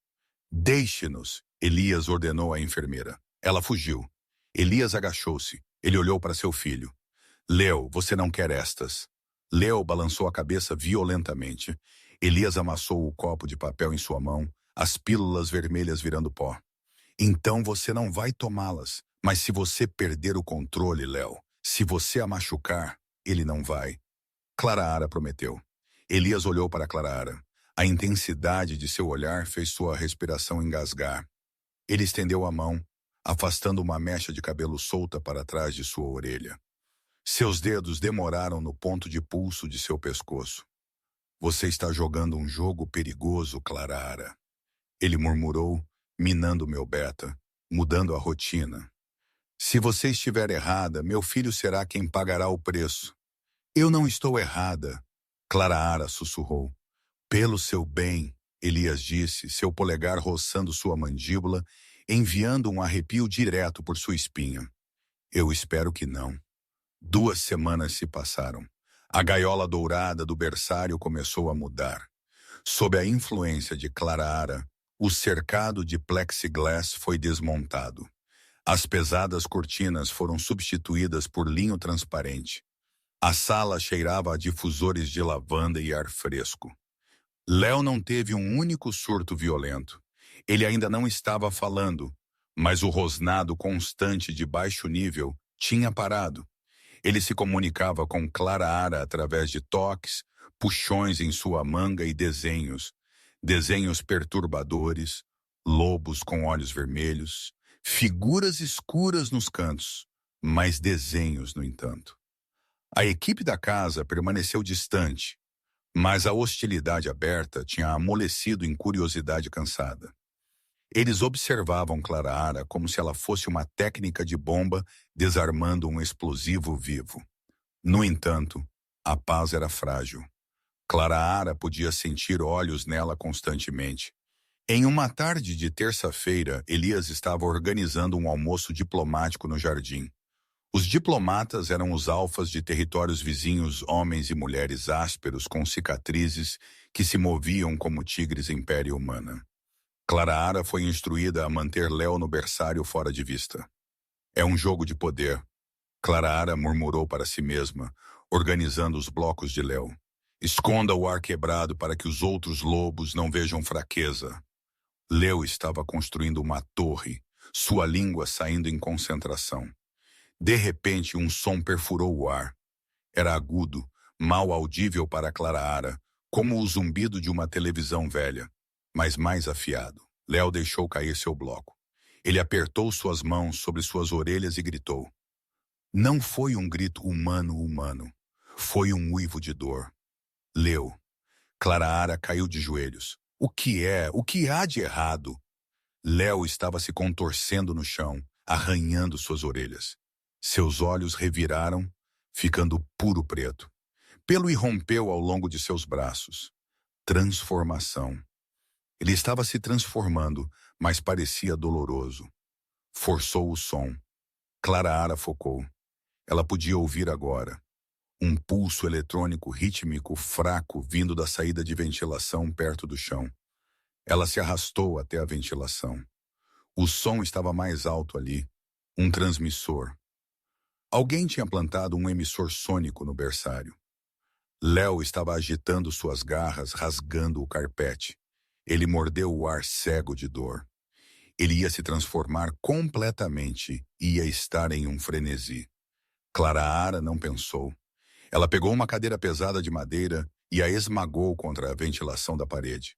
Deixe-nos, Elias ordenou à enfermeira. Ela fugiu. Elias agachou-se. Ele olhou para seu filho. Léo, você não quer estas. Léo balançou a cabeça violentamente. Elias amassou o copo de papel em sua mão, as pílulas vermelhas virando pó. Então você não vai tomá-las. Mas se você perder o controle, Léo, se você a machucar, ele não vai. Clara Ara prometeu. Elias olhou para Clara Ara. A intensidade de seu olhar fez sua respiração engasgar. Ele estendeu a mão, afastando uma mecha de cabelo solta para trás de sua orelha. Seus dedos demoraram no ponto de pulso de seu pescoço. Você está jogando um jogo perigoso, Clara Ara. Ele murmurou, minando meu beta, mudando a rotina. Se você estiver errada, meu filho será quem pagará o preço. Eu não estou errada, Clara Ara sussurrou. Pelo seu bem, Elias disse, seu polegar roçando sua mandíbula, enviando um arrepio direto por sua espinha. Eu espero que não. 2 semanas se passaram. A gaiola dourada do berçário começou a mudar. Sob a influência de Clara Ara, O cercado de plexiglass foi desmontado. As pesadas cortinas foram substituídas por linho transparente. A sala cheirava a difusores de lavanda e ar fresco. Léo não teve um único surto violento. Ele ainda não estava falando, mas o rosnado constante de baixo nível tinha parado. Ele se comunicava com Clara Ara através de toques, puxões em sua manga e desenhos. Desenhos perturbadores, lobos com olhos vermelhos, figuras escuras nos cantos, mas desenhos, no entanto. A equipe da casa permaneceu distante, mas a hostilidade aberta tinha amolecido em curiosidade cansada. Eles observavam Clara Ara como se ela fosse uma técnica de bomba desarmando um explosivo vivo. No entanto, a paz era frágil. Clara Ara podia sentir olhos nela constantemente. Em uma tarde de terça-feira, Elias estava organizando um almoço diplomático no jardim. Os diplomatas eram os alfas de territórios vizinhos, homens e mulheres ásperos com cicatrizes que se moviam como tigres em pele humana. Clara Ara foi instruída a manter Léo no berçário fora de vista. É um jogo de poder, Clara Ara murmurou para si mesma, organizando os blocos de Léo. Esconda o ar quebrado para que os outros lobos não vejam fraqueza. Léo estava construindo uma torre, sua língua saindo em concentração. De repente, um som perfurou o ar. Era agudo, mal audível para Clara Ara, como o zumbido de uma televisão velha, mas mais afiado. Léo deixou cair seu bloco. Ele apertou suas mãos sobre suas orelhas e gritou. Não foi um grito humano. Foi um uivo de dor. Léo. Clara Ara caiu de joelhos. O que há de errado? Léo estava se contorcendo no chão, arranhando suas orelhas. Seus olhos reviraram, ficando puro preto. Pelo irrompeu ao longo de seus braços. Transformação. Ele estava se transformando, mas parecia doloroso. Forçou o som. Clara Ara focou. Ela podia ouvir agora. Um pulso eletrônico rítmico fraco vindo da saída de ventilação perto do chão. Ela se arrastou até a ventilação. O som estava mais alto ali. Um transmissor. Alguém tinha plantado um emissor sônico no berçário. Léo estava agitando suas garras, rasgando o carpete. Ele mordeu o ar cego de dor. Ele ia se transformar completamente e ia estar em um frenesi. Clara Ara não pensou. Ela pegou uma cadeira pesada de madeira e a esmagou contra a ventilação da parede.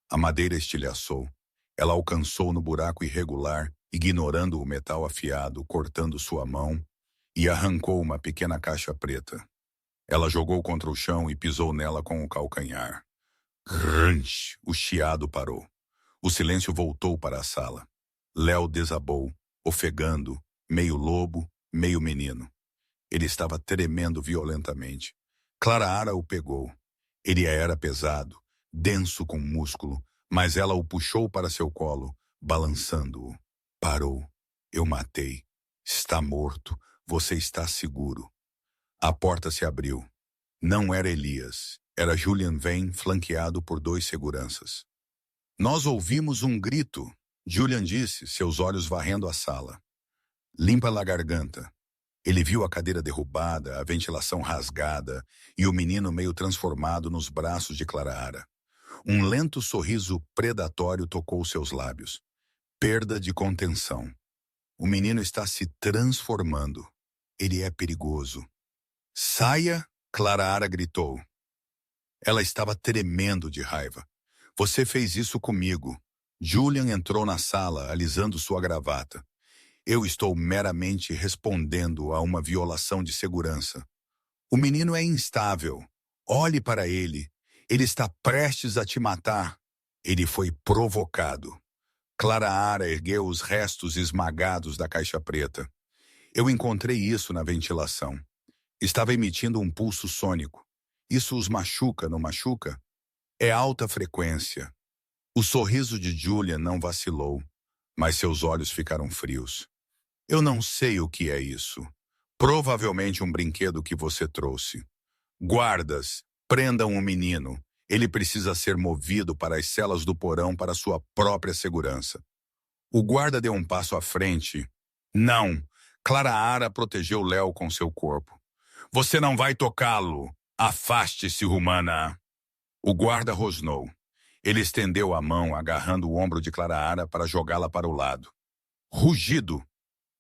A madeira estilhaçou. Ela alcançou no buraco irregular, ignorando o metal afiado, cortando sua mão, e arrancou uma pequena caixa preta. Ela jogou contra o chão e pisou nela com o calcanhar. Crunch! O chiado parou. O silêncio voltou para a sala. Léo desabou, ofegando, meio lobo, meio menino. Ele estava tremendo violentamente. Clara Ara o pegou. Ele era pesado, denso com músculo, mas ela o puxou para seu colo, balançando-o. Parou. Eu matei. Está morto. Você está seguro. A porta se abriu. Não era Elias. Era Julian Vane, flanqueado por 2 seguranças. Nós ouvimos um grito, Julian disse, seus olhos varrendo a sala. Limpa-lhe a garganta. Ele viu a cadeira derrubada, a ventilação rasgada e o menino meio transformado nos braços de Clara Ara. Um lento sorriso predatório tocou seus lábios. Perda de contenção. O menino está se transformando. Ele é perigoso. Saia, Clara Ara gritou. Ela estava tremendo de raiva. Você fez isso comigo. Julian entrou na sala, alisando sua gravata. Eu estou meramente respondendo a uma violação de segurança. O menino é instável. Olhe para ele. Ele está prestes a te matar. Ele foi provocado. Clara Ara ergueu os restos esmagados da caixa preta. Eu encontrei isso na ventilação. Estava emitindo um pulso sônico. Isso os machuca, não machuca? É alta frequência. O sorriso de Julian não vacilou, mas seus olhos ficaram frios. Eu não sei o que é isso. Provavelmente um brinquedo que você trouxe. Guardas, prendam o menino. Ele precisa ser movido para as celas do porão para sua própria segurança. O guarda deu um passo à frente. Não! Clara protegeu Léo com seu corpo. Você não vai tocá-lo! Afaste-se, Rumana! O guarda rosnou. Ele estendeu a mão, agarrando o ombro de Clara para jogá-la para o lado. Rugido!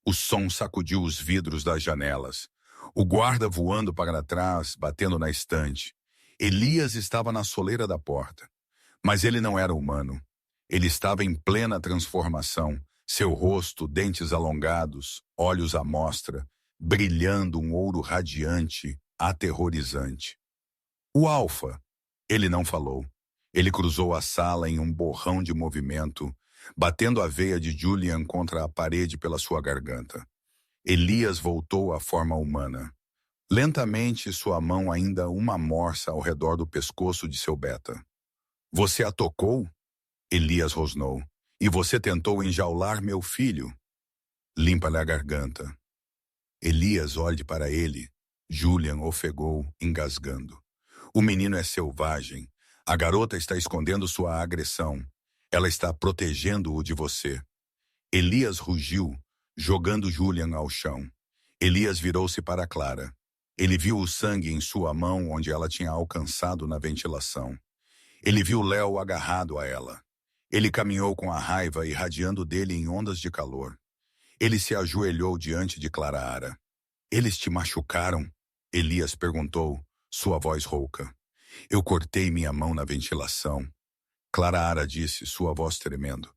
O som sacudiu os vidros das janelas. O guarda voando para trás, batendo na estante. Elias estava na soleira da porta. Mas ele não era humano. Ele estava em plena transformação. Seu rosto, dentes alongados, olhos à mostra, brilhando um ouro radiante, aterrorizante. O Alfa. Ele não falou. Ele cruzou a sala em um borrão de movimento, batendo a veia de Julian contra a parede pela sua garganta. Elias voltou à forma humana. Lentamente, sua mão ainda uma morsa ao redor do pescoço de seu beta. Você a tocou? Elias rosnou. E você tentou enjaular meu filho? Limpa-lhe a garganta. Elias, olhe para ele. Julian ofegou, engasgando. O menino é selvagem. A garota está escondendo sua agressão. Ela está protegendo-o de você. Elias rugiu, jogando Julian ao chão. Elias virou-se para Clara. Ele viu o sangue em sua mão onde ela tinha alcançado na ventilação. Ele viu Léo agarrado a ela. Ele caminhou com a raiva irradiando dele em ondas de calor. Ele se ajoelhou diante de Clara. Eles te machucaram? Elias perguntou, sua voz rouca. Eu cortei minha mão na ventilação. Clara disse, sua voz tremendo.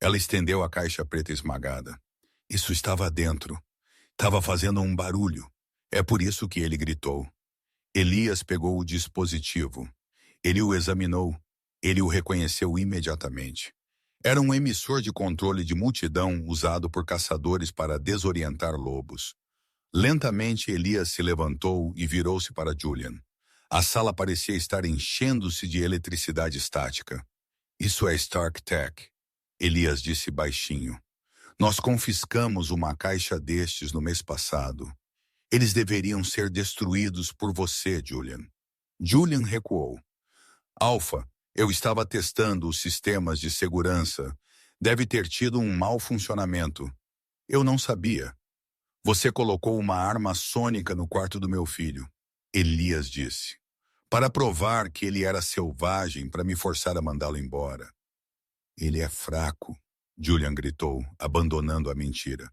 Ela estendeu a caixa preta esmagada. Isso estava dentro. Estava fazendo um barulho. É por isso que ele gritou. Elias pegou o dispositivo. Ele o examinou. Ele o reconheceu imediatamente. Era um emissor de controle de multidão usado por caçadores para desorientar lobos. Lentamente, Elias se levantou e virou-se para Julian. A sala parecia estar enchendo-se de eletricidade estática. Isso é Stark Tech, Elias disse baixinho. Nós confiscamos uma caixa destes no mês passado. Eles deveriam ser destruídos por você, Julian. Julian recuou. Alpha, eu estava testando os sistemas de segurança. Deve ter tido um mau funcionamento. Eu não sabia. Você colocou uma arma sônica no quarto do meu filho. Elias disse. Para provar que ele era selvagem, para me forçar a mandá-lo embora. Ele é fraco, Julian gritou, abandonando a mentira.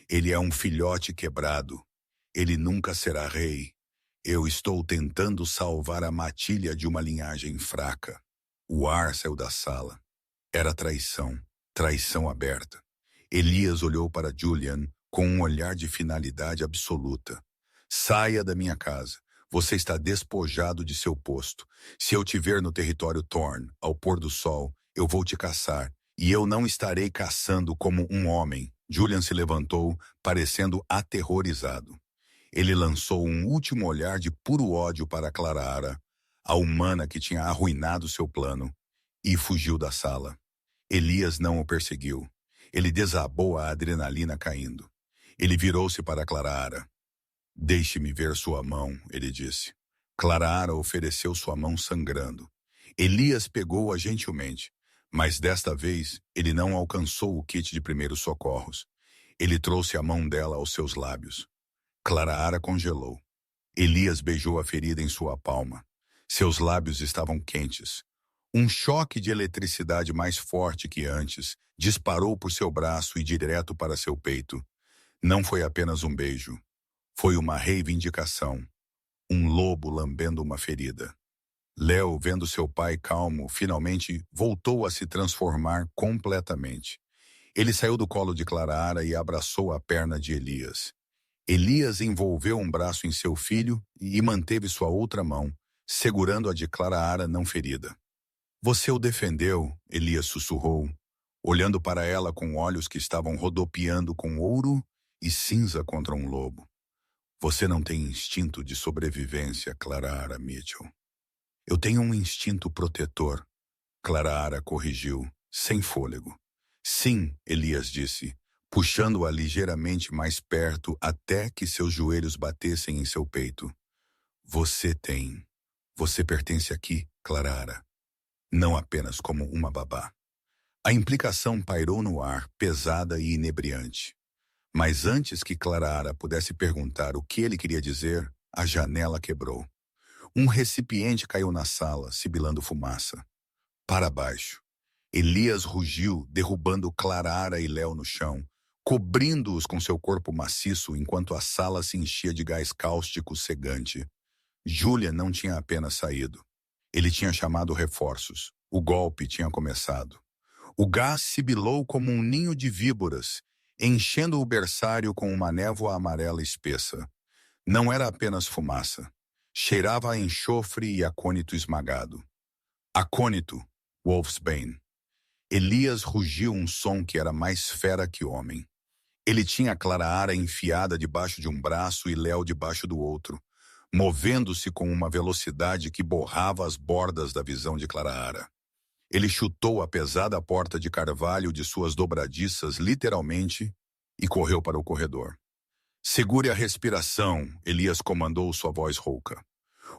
Ele é um filhote quebrado. Ele nunca será rei. Eu estou tentando salvar a matilha de uma linhagem fraca. O ar saiu da sala. Era traição. Traição aberta. Elias olhou para Julian com um olhar de finalidade absoluta. Saia da minha casa. Você está despojado de seu posto. Se eu te ver no território Thorn, ao pôr do sol, eu vou te caçar. E eu não estarei caçando como um homem. Julian se levantou, parecendo aterrorizado. Ele lançou um último olhar de puro ódio para Clara, a humana que tinha arruinado seu plano, e fugiu da sala. Elias não o perseguiu. Ele desabou a adrenalina caindo. Ele virou-se para Clara. Deixe-me ver sua mão, ele disse. Clara ofereceu sua mão sangrando. Elias pegou-a gentilmente, mas desta vez ele não alcançou o kit de primeiros socorros. Ele trouxe a mão dela aos seus lábios. Clara congelou. Elias beijou a ferida em sua palma. Seus lábios estavam quentes. Um choque de eletricidade mais forte que antes disparou por seu braço e direto para seu peito. Não foi apenas um beijo. Foi uma reivindicação. Um lobo lambendo uma ferida. Léo, vendo seu pai calmo, finalmente voltou a se transformar completamente. Ele saiu do colo de Clara e abraçou a perna de Elias. Elias envolveu um braço em seu filho e manteve sua outra mão, segurando a de Clara não ferida. Você o defendeu, Elias sussurrou, olhando para ela com olhos que estavam rodopiando com ouro e cinza contra um lobo. Você não tem instinto de sobrevivência, Clara Mitchell. Eu tenho um instinto protetor, Clara corrigiu, sem fôlego. Sim, Elias disse, puxando-a ligeiramente mais perto até que seus joelhos batessem em seu peito. Você tem. Você pertence aqui, Clara, não apenas como uma babá. A implicação pairou no ar, pesada e inebriante. Mas antes que Clara pudesse perguntar o que ele queria dizer, a janela quebrou. Um recipiente caiu na sala, sibilando fumaça. Para baixo. Elias rugiu, derrubando Clara e Léo no chão, cobrindo-os com seu corpo maciço enquanto a sala se enchia de gás cáustico cegante. Julian não tinha apenas saído. Ele tinha chamado reforços. O golpe tinha começado. O gás sibilou como um ninho de víboras, enchendo o berçário com uma névoa amarela espessa. Não era apenas fumaça. Cheirava a enxofre e acônito esmagado. Acônito, Wolfsbane. Elias rugiu um som que era mais fera que homem. Ele tinha Clara enfiada debaixo de um braço e Léo debaixo do outro, movendo-se com uma velocidade que borrava as bordas da visão de Clara. Ele chutou a pesada porta de carvalho de suas dobradiças literalmente e correu para o corredor. Segure a respiração, Elias comandou sua voz rouca.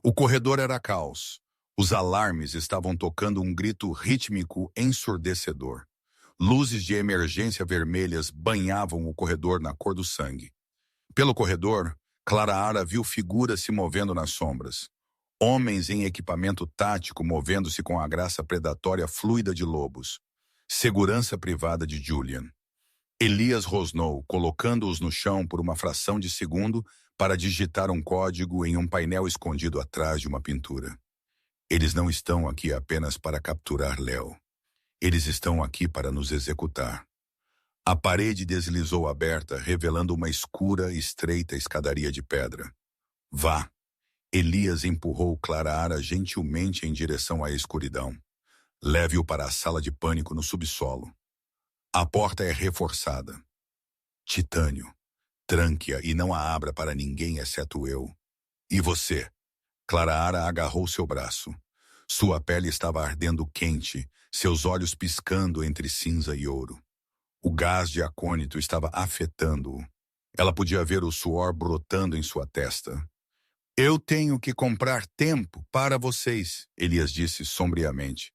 O corredor era caos. Os alarmes estavam tocando um grito rítmico ensurdecedor. Luzes de emergência vermelhas banhavam o corredor na cor do sangue. Pelo corredor, Clara viu figuras se movendo nas sombras. Homens em equipamento tático movendo-se com a graça predatória fluida de lobos. Segurança privada de Julian. Elias rosnou, colocando-os no chão por uma fração de segundo para digitar um código em um painel escondido atrás de uma pintura. Eles não estão aqui apenas para capturar Léo. Eles estão aqui para nos executar. A parede deslizou aberta, revelando uma escura e estreita escadaria de pedra. Vá! Elias empurrou Clara gentilmente em direção à escuridão. Leve-o para a sala de pânico no subsolo. A porta é reforçada. Titânio. Tranque-a e não a abra para ninguém exceto eu. E você? Clara agarrou seu braço. Sua pele estava ardendo quente, seus olhos piscando entre cinza e ouro. O gás de acônito estava afetando-o. Ela podia ver o suor brotando em sua testa. Eu tenho que comprar tempo para vocês, Elias disse sombriamente.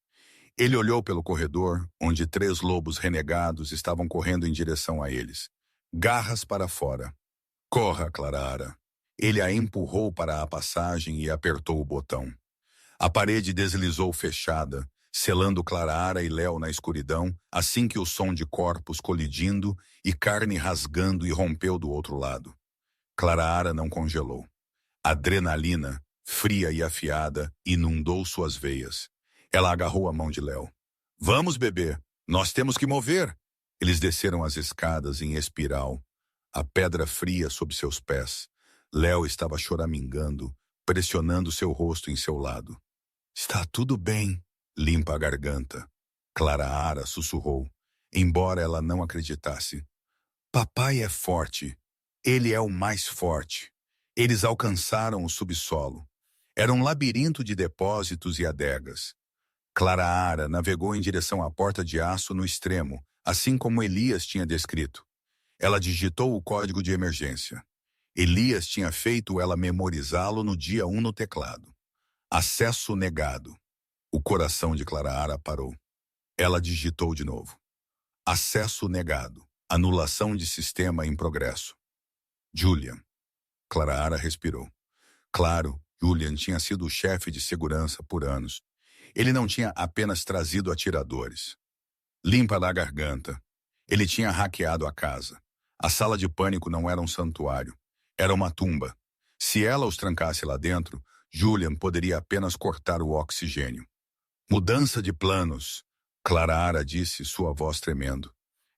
Ele olhou pelo corredor, onde 3 lobos renegados estavam correndo em direção a eles. Garras para fora. Corra, Clara. Ele a empurrou para a passagem e apertou o botão. A parede deslizou fechada, selando Clara e Léo na escuridão, assim que o som de corpos colidindo e carne rasgando irrompeu do outro lado. Clara não congelou. Adrenalina, fria e afiada, inundou suas veias. Ela agarrou a mão de Léo. Vamos, bebê, nós temos que mover. Eles desceram as escadas em espiral, a pedra fria sob seus pés. Léo estava choramingando, pressionando seu rosto em seu lado. Está tudo bem, limpa a garganta. Clara sussurrou, embora ela não acreditasse. Papai é forte. Ele é o mais forte. Eles alcançaram o subsolo. Era um labirinto de depósitos e adegas. Clara navegou em direção à porta de aço no extremo, assim como Elias tinha descrito. Ela digitou o código de emergência. Elias tinha feito ela memorizá-lo no dia 1 no teclado. Acesso negado. O coração de Clara parou. Ela digitou de novo. Acesso negado. Anulação de sistema em progresso. Julian. Clara respirou. Claro, Julian tinha sido o chefe de segurança por anos. Ele não tinha apenas trazido atiradores. Limpa da garganta. Ele tinha hackeado a casa. A sala de pânico não era um santuário. Era uma tumba. Se ela os trancasse lá dentro, Julian poderia apenas cortar o oxigênio. Mudança de planos, Clara disse, sua voz tremendo.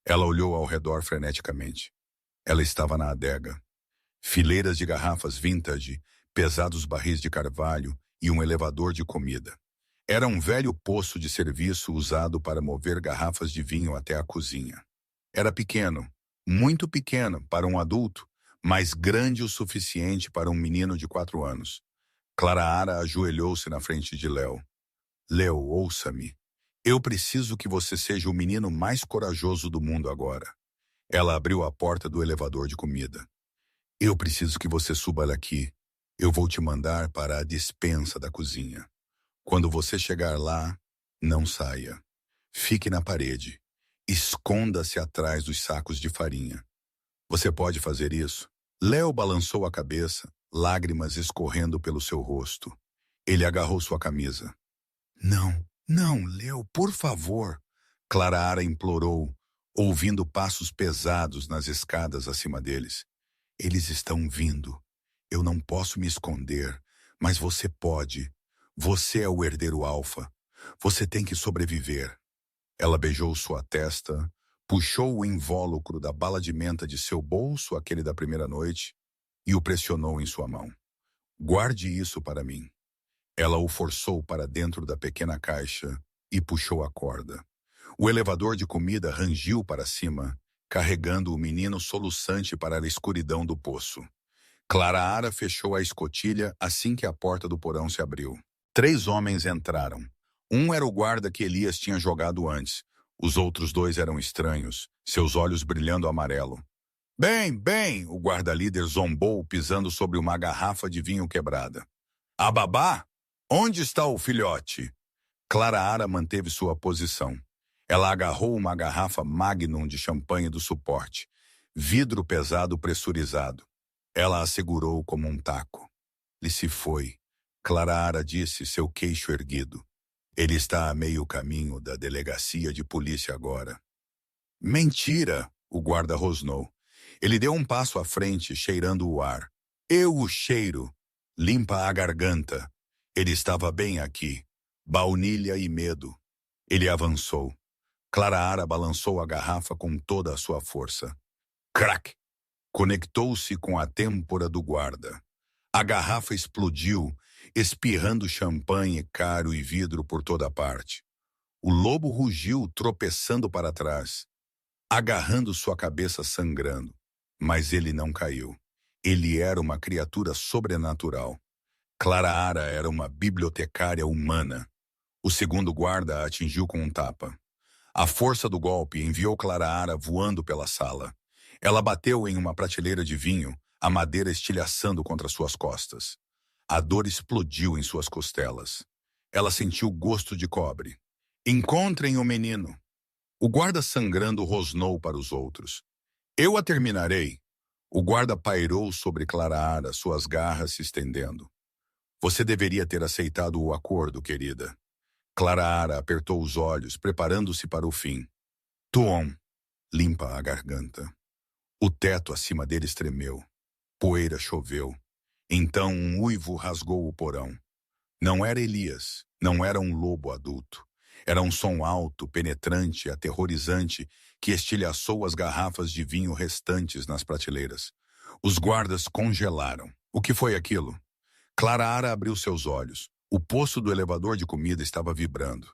Ela olhou ao redor freneticamente. Ela estava na adega. Fileiras de garrafas vintage, pesados barris de carvalho e um elevador de comida. Era um velho poço de serviço usado para mover garrafas de vinho até a cozinha. Era pequeno, muito pequeno para um adulto, mas grande o suficiente para um menino de 4 anos. Clara ajoelhou-se na frente de Léo. Léo, ouça-me. Eu preciso que você seja o menino mais corajoso do mundo agora. Ela abriu a porta do elevador de comida. Eu preciso que você suba daqui. Eu vou te mandar para a despensa da cozinha. Quando você chegar lá, não saia. Fique na parede. Esconda-se atrás dos sacos de farinha. Você pode fazer isso? Léo balançou a cabeça, lágrimas escorrendo pelo seu rosto. Ele agarrou sua camisa. Não, não, Léo, por favor. Clara implorou, ouvindo passos pesados nas escadas acima deles. Eles estão vindo. Eu não posso me esconder, mas você pode. Você é o herdeiro alfa. Você tem que sobreviver. Ela beijou sua testa, puxou o invólucro da bala de menta de seu bolso, aquele da primeira noite, e o pressionou em sua mão. Guarde isso para mim. Ela o forçou para dentro da pequena caixa e puxou a corda. O elevador de comida rangiu para cima, carregando o menino soluçante para a escuridão do poço. Clara fechou a escotilha assim que a porta do porão se abriu. 3 homens entraram. Um era o guarda que Elias tinha jogado antes. Os outros 2 eram estranhos, seus olhos brilhando amarelo. Bem, bem, o guarda-líder zombou, pisando sobre uma garrafa de vinho quebrada. A babá? Onde está o filhote? Clara manteve sua posição. Ela agarrou uma garrafa Magnum de champanhe do suporte, vidro pesado pressurizado. Ela a segurou como um taco. Ele se foi. Clara disse, seu queixo erguido. Ele está a meio caminho da delegacia de polícia agora. Mentira, o guarda rosnou. Ele deu um passo à frente, cheirando o ar. Eu o cheiro. Limpa a garganta. Ele estava bem aqui. Baunilha e medo. Ele avançou. Clara balançou a garrafa com toda a sua força. Crack! Conectou-se com a têmpora do guarda. A garrafa explodiu, espirrando champanhe caro e vidro por toda parte. O lobo rugiu, tropeçando para trás, agarrando sua cabeça sangrando. Mas ele não caiu. Ele era uma criatura sobrenatural. Clara era uma bibliotecária humana. O segundo guarda a atingiu com um tapa. A força do golpe enviou Clara voando pela sala. Ela bateu em uma prateleira de vinho, a madeira estilhaçando contra suas costas. A dor explodiu em suas costelas. Ela sentiu gosto de cobre. Encontrem o menino. O guarda sangrando rosnou para os outros. Eu a terminarei. O guarda pairou sobre Clara, suas garras se estendendo. Você deveria ter aceitado o acordo, querida. Clara apertou os olhos, preparando-se para o fim. Tuon, limpa a garganta. O teto acima deles tremeu. Poeira choveu. Então um uivo rasgou o porão. Não era Elias, não era um lobo adulto. Era um som alto, penetrante, aterrorizante, que estilhaçou as garrafas de vinho restantes nas prateleiras. Os guardas congelaram. O que foi aquilo? Clara abriu seus olhos. O poço do elevador de comida estava vibrando.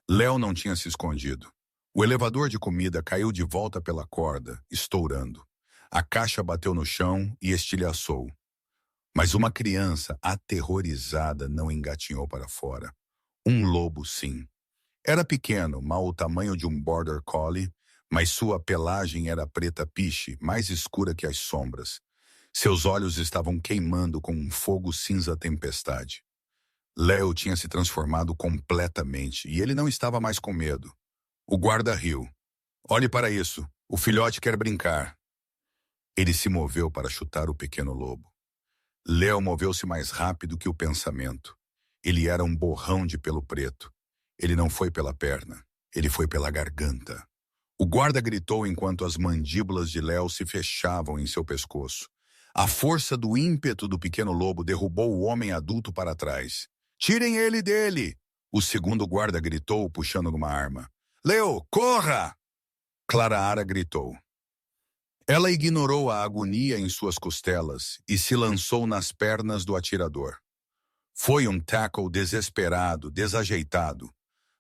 Léo não tinha se escondido. O elevador de comida caiu de volta pela corda, estourando. A caixa bateu no chão e estilhaçou. Mas uma criança aterrorizada não engatinhou para fora. Um lobo, sim. Era pequeno, mal o tamanho de um border collie, mas sua pelagem era preta piche, mais escura que as sombras. Seus olhos estavam queimando com um fogo cinza tempestade. Léo tinha se transformado completamente e ele não estava mais com medo. O guarda riu. Olhe para isso, o filhote quer brincar. Ele se moveu para chutar o pequeno lobo. Léo moveu-se mais rápido que o pensamento. Ele era um borrão de pelo preto. Ele não foi pela perna, ele foi pela garganta. O guarda gritou enquanto as mandíbulas de Léo se fechavam em seu pescoço. A força do ímpeto do pequeno lobo derrubou o homem adulto para trás. Tirem ele dele! O segundo guarda gritou, puxando uma arma. Léo, corra! Clara gritou. Ela ignorou a agonia em suas costelas e se lançou nas pernas do atirador. Foi um tackle desesperado, desajeitado,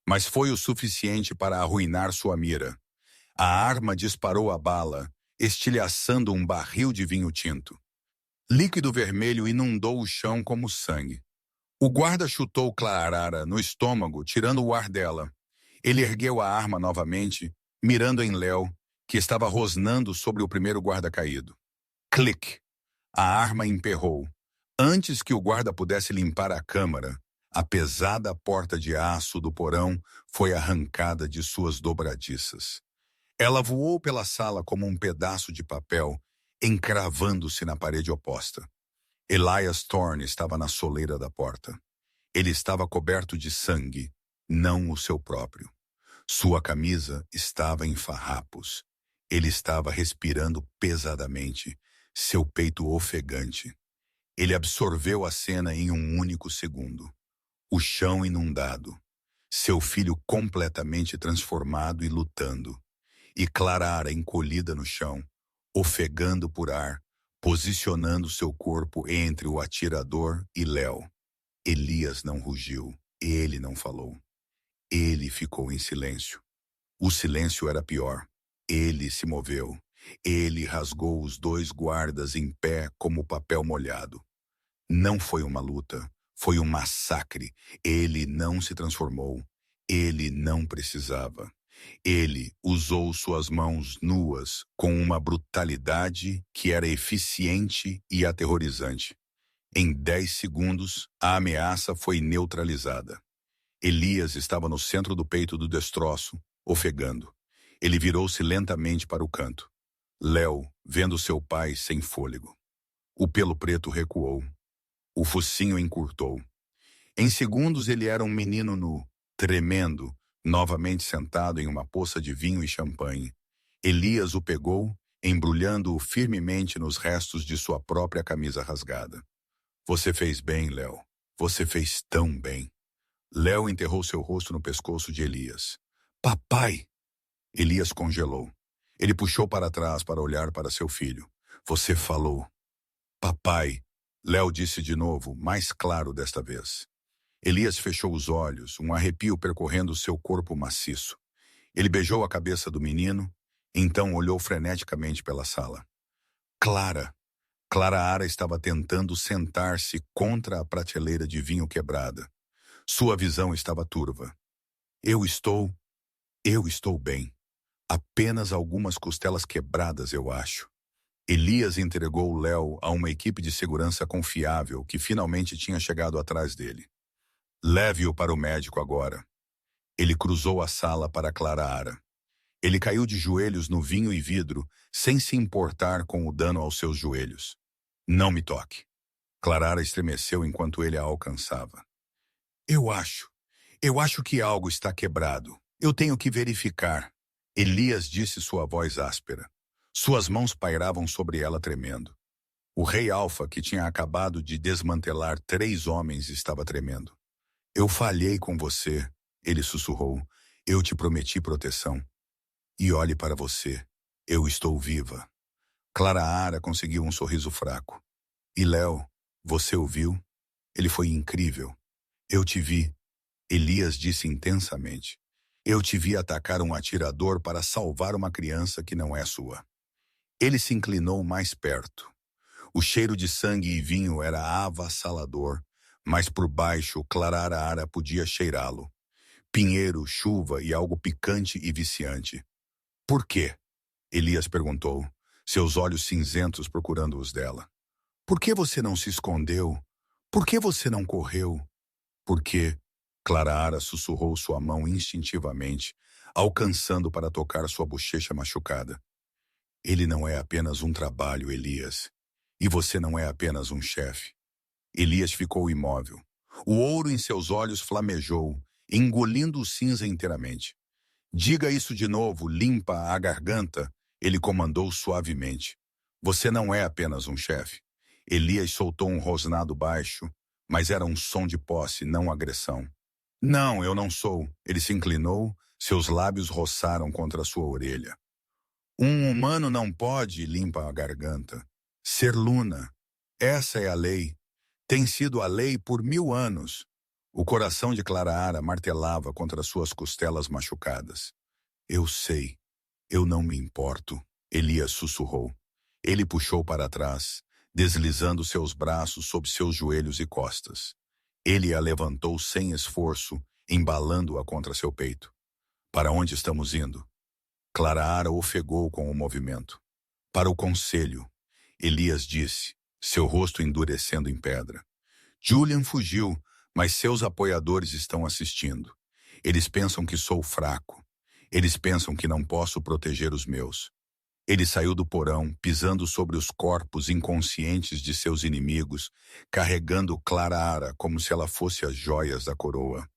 mas foi o suficiente para arruinar sua mira. A arma disparou a bala, estilhaçando um barril de vinho tinto. Líquido vermelho inundou o chão como sangue. O guarda chutou Clara no estômago, tirando o ar dela. Ele ergueu a arma novamente, mirando em Léo, que estava rosnando sobre o primeiro guarda caído. Clique! A arma emperrou. Antes que o guarda pudesse limpar a câmara, a pesada porta de aço do porão foi arrancada de suas dobradiças. Ela voou pela sala como um pedaço de papel, encravando-se na parede oposta. Elias Thorne estava na soleira da porta. Ele estava coberto de sangue, não o seu próprio. Sua camisa estava em farrapos. Ele estava respirando pesadamente, seu peito ofegante. Ele absorveu a cena em um único segundo. O chão inundado, seu filho completamente transformado e lutando, e Clara encolhida no chão, ofegando por ar, posicionando seu corpo entre o atirador e Léo. Elias não rugiu, ele não falou. Ele ficou em silêncio. O silêncio era pior. Ele se moveu. Ele rasgou os dois guardas em pé como papel molhado. Não foi uma luta, foi um massacre. Ele não se transformou. Ele não precisava. Ele usou suas mãos nuas com uma brutalidade que era eficiente e aterrorizante. Em 10 segundos, a ameaça foi neutralizada. Elias estava no centro do peito do destroço, ofegando. Ele virou-se lentamente para o canto. Léo, vendo seu pai sem fôlego. O pelo preto recuou. O focinho encurtou. Em segundos ele era um menino nu, tremendo, novamente sentado em uma poça de vinho e champanhe. Elias o pegou, embrulhando-o firmemente nos restos de sua própria camisa rasgada. Você fez bem, Léo. Você fez tão bem. Léo enterrou seu rosto no pescoço de Elias. Papai! Elias congelou. Ele puxou para trás para olhar para seu filho. Você falou. Papai! Léo disse de novo, mais claro desta vez. Elias fechou os olhos, um arrepio percorrendo seu corpo maciço. Ele beijou a cabeça do menino, então olhou freneticamente pela sala. Clara! Clara Ara estava tentando sentar-se contra a prateleira de vinho quebrada. Sua visão estava turva. Eu estou bem. Apenas algumas costelas quebradas, eu acho. Elias entregou Léo a uma equipe de segurança confiável que finalmente tinha chegado atrás dele. Leve-o para o médico agora. Ele cruzou a sala para Clara Ara. Ele caiu de joelhos no vinho e vidro, sem se importar com o dano aos seus joelhos. Não me toque. Clara Ara estremeceu enquanto ele a alcançava. Eu acho que algo está quebrado. Eu tenho que verificar. Elias disse sua voz áspera. Suas mãos pairavam sobre ela tremendo. O rei Alfa, que tinha acabado de desmantelar 3 homens, estava tremendo. Eu falhei com você, ele sussurrou. Eu te prometi proteção. E olhe para você. Eu estou viva. Clara Ara conseguiu um sorriso fraco. E Léo, você o viu? Ele foi incrível. Eu te vi. Elias disse intensamente. Eu te vi atacar um atirador para salvar uma criança que não é sua. Ele se inclinou mais perto. O cheiro de sangue e vinho era avassalador, mas por baixo Clara Ara podia cheirá-lo. Pinheiro, chuva e algo picante e viciante. Por quê? Elias perguntou, seus olhos cinzentos procurando os dela. Por que você não se escondeu? Por que você não correu? Por quê? Clara Ara sussurrou sua mão instintivamente, alcançando para tocar sua bochecha machucada. Ele não é apenas um trabalho, Elias. E você não é apenas um chefe. Elias ficou imóvel. O ouro em seus olhos flamejou, engolindo o cinza inteiramente. Diga isso de novo, limpa a garganta, ele comandou suavemente. Você não é apenas um chefe. Elias soltou um rosnado baixo, mas era um som de posse, não agressão. Não, eu não sou. Ele se inclinou, seus lábios roçaram contra sua orelha. Um humano não pode, limpa a garganta, ser Luna. Essa é a lei. Tem sido a lei por 1000 anos. O coração de Clara Ara martelava contra suas costelas machucadas. Eu sei. Eu não me importo. Elias sussurrou. Ele puxou para trás, deslizando seus braços sob seus joelhos e costas. Ele a levantou sem esforço, embalando-a contra seu peito. Para onde estamos indo? Clara Ara ofegou com o movimento. Para o conselho. Elias disse, seu rosto endurecendo em pedra. Julian fugiu, mas seus apoiadores estão assistindo. Eles pensam que sou fraco. Eles pensam que não posso proteger os meus. Ele saiu do porão, pisando sobre os corpos inconscientes de seus inimigos, carregando Clara como se ela fosse as joias da coroa.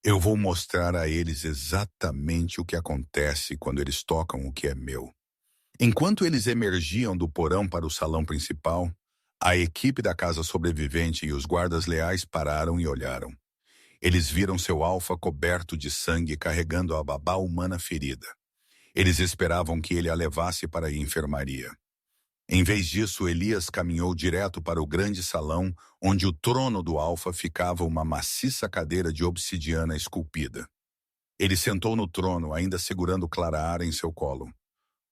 Eu vou mostrar a eles exatamente o que acontece quando eles tocam o que é meu. Enquanto eles emergiam do porão para o salão principal, a equipe da casa sobrevivente e os guardas leais pararam e olharam. Eles viram seu alfa coberto de sangue carregando a babá humana ferida. Eles esperavam que ele a levasse para a enfermaria. Em vez disso, Elias caminhou direto para o grande salão, onde o trono do alfa ficava uma maciça cadeira de obsidiana esculpida. Ele sentou no trono, ainda segurando Clara em seu colo.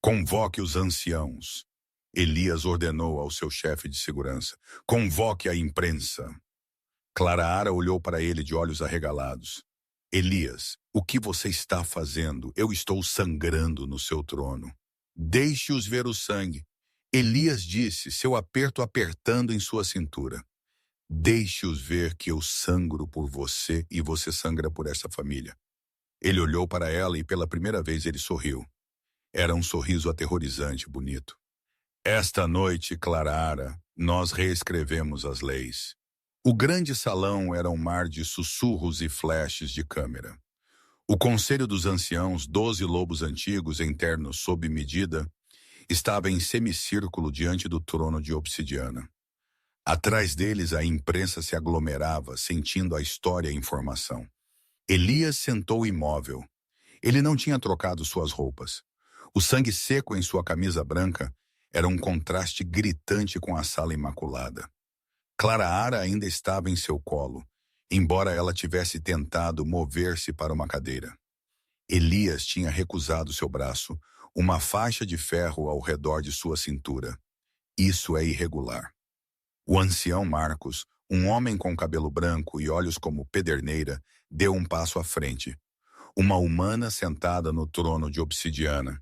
Convoque os anciãos. Elias ordenou ao seu chefe de segurança. Convoque a imprensa. Clara olhou para ele de olhos arregalados. Elias, o que você está fazendo? Eu estou sangrando no seu trono. Deixe-os ver o sangue. Elias disse, seu aperto apertando em sua cintura. Deixe-os ver que eu sangro por você e você sangra por essa família. Ele olhou para ela e pela primeira vez ele sorriu. Era um sorriso aterrorizante, bonito. Esta noite, Clara, nós reescrevemos as leis. O grande salão era um mar de sussurros e flashes de câmera. O conselho dos anciãos, 12 lobos antigos em ternos sob medida, estava em semicírculo diante do trono de obsidiana. Atrás deles a imprensa se aglomerava, sentindo a história e a informação. Elias sentou imóvel. Ele não tinha trocado suas roupas. O sangue seco em sua camisa branca era um contraste gritante com a sala imaculada. Clara ainda estava em seu colo, embora ela tivesse tentado mover-se para uma cadeira. Elias tinha recusado seu braço, uma faixa de ferro ao redor de sua cintura. Isso é irregular. O ancião Marcos, um homem com cabelo branco e olhos como pederneira, deu um passo à frente. Uma humana sentada no trono de obsidiana.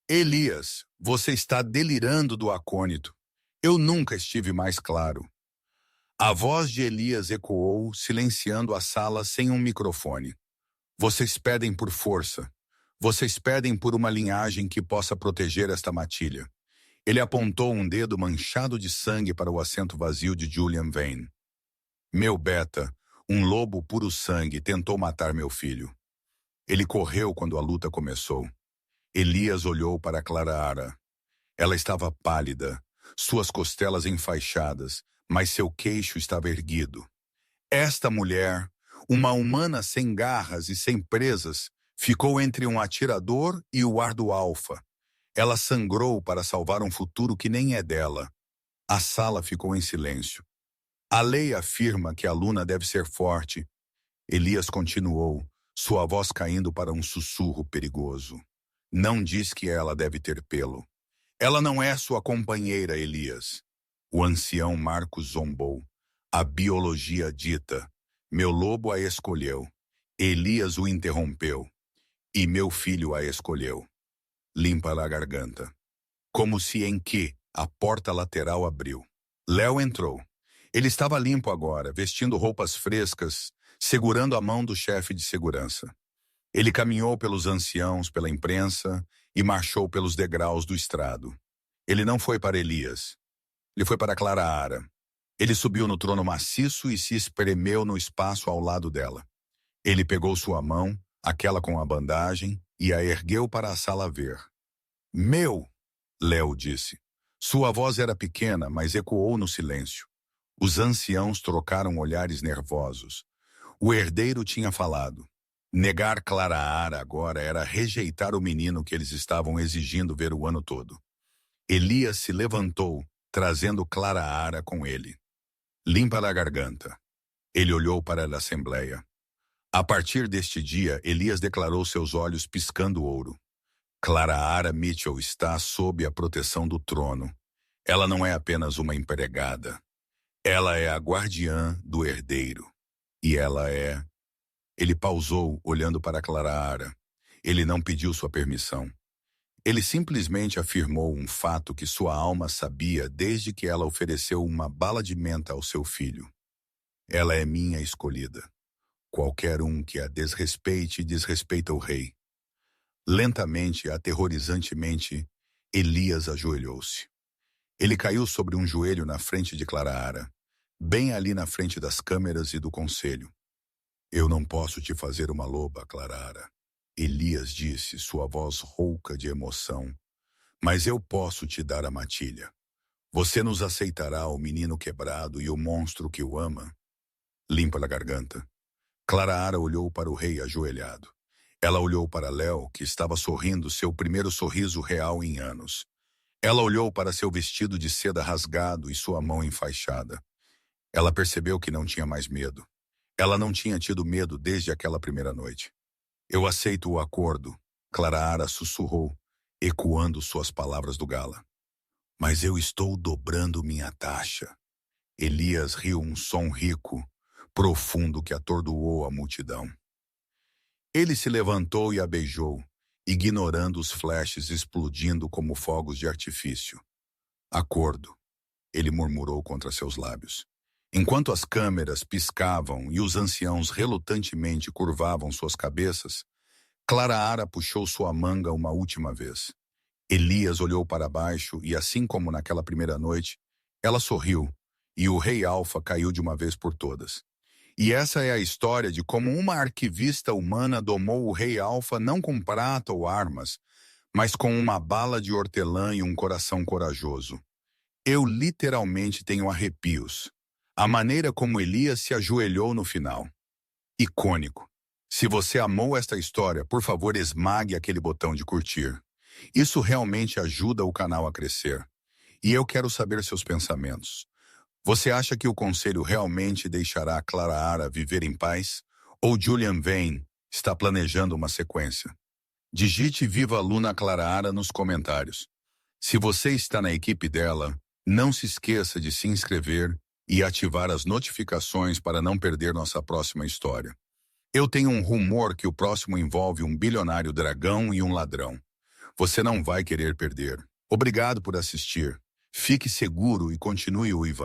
Elias, você está delirando do acônito. Eu nunca estive mais claro. A voz de Elias ecoou, silenciando a sala sem um microfone. Vocês pedem por força. Vocês pedem por uma linhagem que possa proteger esta matilha. Ele apontou um dedo manchado de sangue para o assento vazio de Julian Vane. Meu beta, um lobo puro sangue, tentou matar meu filho. Ele correu quando a luta começou. Elias olhou para Clara. Ela estava pálida, suas costelas enfaixadas, mas seu queixo estava erguido. Esta mulher, uma humana sem garras e sem presas, ficou entre um atirador e o ar do alfa. Ela sangrou para salvar um futuro que nem é dela. A sala ficou em silêncio. A lei afirma que a Luna deve ser forte. Elias continuou, sua voz caindo para um sussurro perigoso. Não diz que ela deve ter pelo. Ela não é sua companheira, Elias. O ancião Marcos zombou. A biologia dita. Meu lobo a escolheu. Elias o interrompeu. E meu filho a escolheu. Limpa a garganta. Como se em que a porta lateral abriu. Léo entrou. Ele estava limpo agora, vestindo roupas frescas, segurando a mão do chefe de segurança. Ele caminhou pelos anciãos, pela imprensa e marchou pelos degraus do estrado. Ele não foi para Elias. Ele foi para Clara. Ele subiu no trono maciço e se espremeu no espaço ao lado dela. Ele pegou sua mão, aquela com a bandagem, e a ergueu para a sala ver. Meu, Léo disse. Sua voz era pequena, mas ecoou no silêncio. Os anciãos trocaram olhares nervosos. O herdeiro tinha falado. Negar Clara agora era rejeitar o menino que eles estavam exigindo ver o ano todo. Elias se levantou, trazendo Clara com ele. Limpa a garganta. Ele olhou para a assembleia. A partir deste dia, Elias declarou seus olhos piscando ouro. Clara Mitchell está sob a proteção do trono. Ela não é apenas uma empregada. Ela é a guardiã do herdeiro. E ela é... Ele pausou, olhando para Clara. Ele não pediu sua permissão. Ele simplesmente afirmou um fato que sua alma sabia desde que ela ofereceu uma bala de menta ao seu filho. Ela é minha escolhida. Qualquer um que a desrespeite, desrespeita o rei. Lentamente, aterrorizantemente, Elias ajoelhou-se. Ele caiu sobre um joelho na frente de Claraara, bem ali na frente das câmeras e do conselho. Eu não posso te fazer uma loba, Claraara, Elias disse, sua voz rouca de emoção. Mas eu posso te dar a matilha. Você nos aceitará o menino quebrado e o monstro que o ama? Limpa a garganta. Claraara olhou para o rei ajoelhado. Ela olhou para Léo, que estava sorrindo seu primeiro sorriso real em anos. Ela olhou para seu vestido de seda rasgado e sua mão enfaixada. Ela percebeu que não tinha mais medo. Ela não tinha tido medo desde aquela primeira noite. Eu aceito o acordo, Claraara sussurrou, ecoando suas palavras do gala. Mas eu estou dobrando minha taxa. Elias riu um som rico, profundo que atordoou a multidão. Ele se levantou e a beijou, ignorando os flashes explodindo como fogos de artifício. Acordo, ele murmurou contra seus lábios. Enquanto as câmeras piscavam e os anciãos relutantemente curvavam suas cabeças, Claraara puxou sua manga uma última vez. Elias olhou para baixo e, assim como naquela primeira noite, ela sorriu e o rei Alfa caiu de uma vez por todas. E essa é a história de como uma arquivista humana domou o rei Alfa não com prata ou armas, mas com uma bala de hortelã e um coração corajoso. Eu literalmente tenho arrepios. A maneira como Elias se ajoelhou no final. Icônico. Se você amou esta história, por favor esmague aquele botão de curtir. Isso realmente ajuda o canal a crescer. E eu quero saber seus pensamentos. Você acha que o conselho realmente deixará Claraara viver em paz? Ou Julian Vane está planejando uma sequência? Digite Viva Luna Claraara nos comentários. Se você está na equipe dela, não se esqueça de se inscrever e ativar as notificações para não perder nossa próxima história. Eu tenho um rumor que o próximo envolve um bilionário dragão e um ladrão. Você não vai querer perder. Obrigado por assistir. Fique seguro e continue uivando.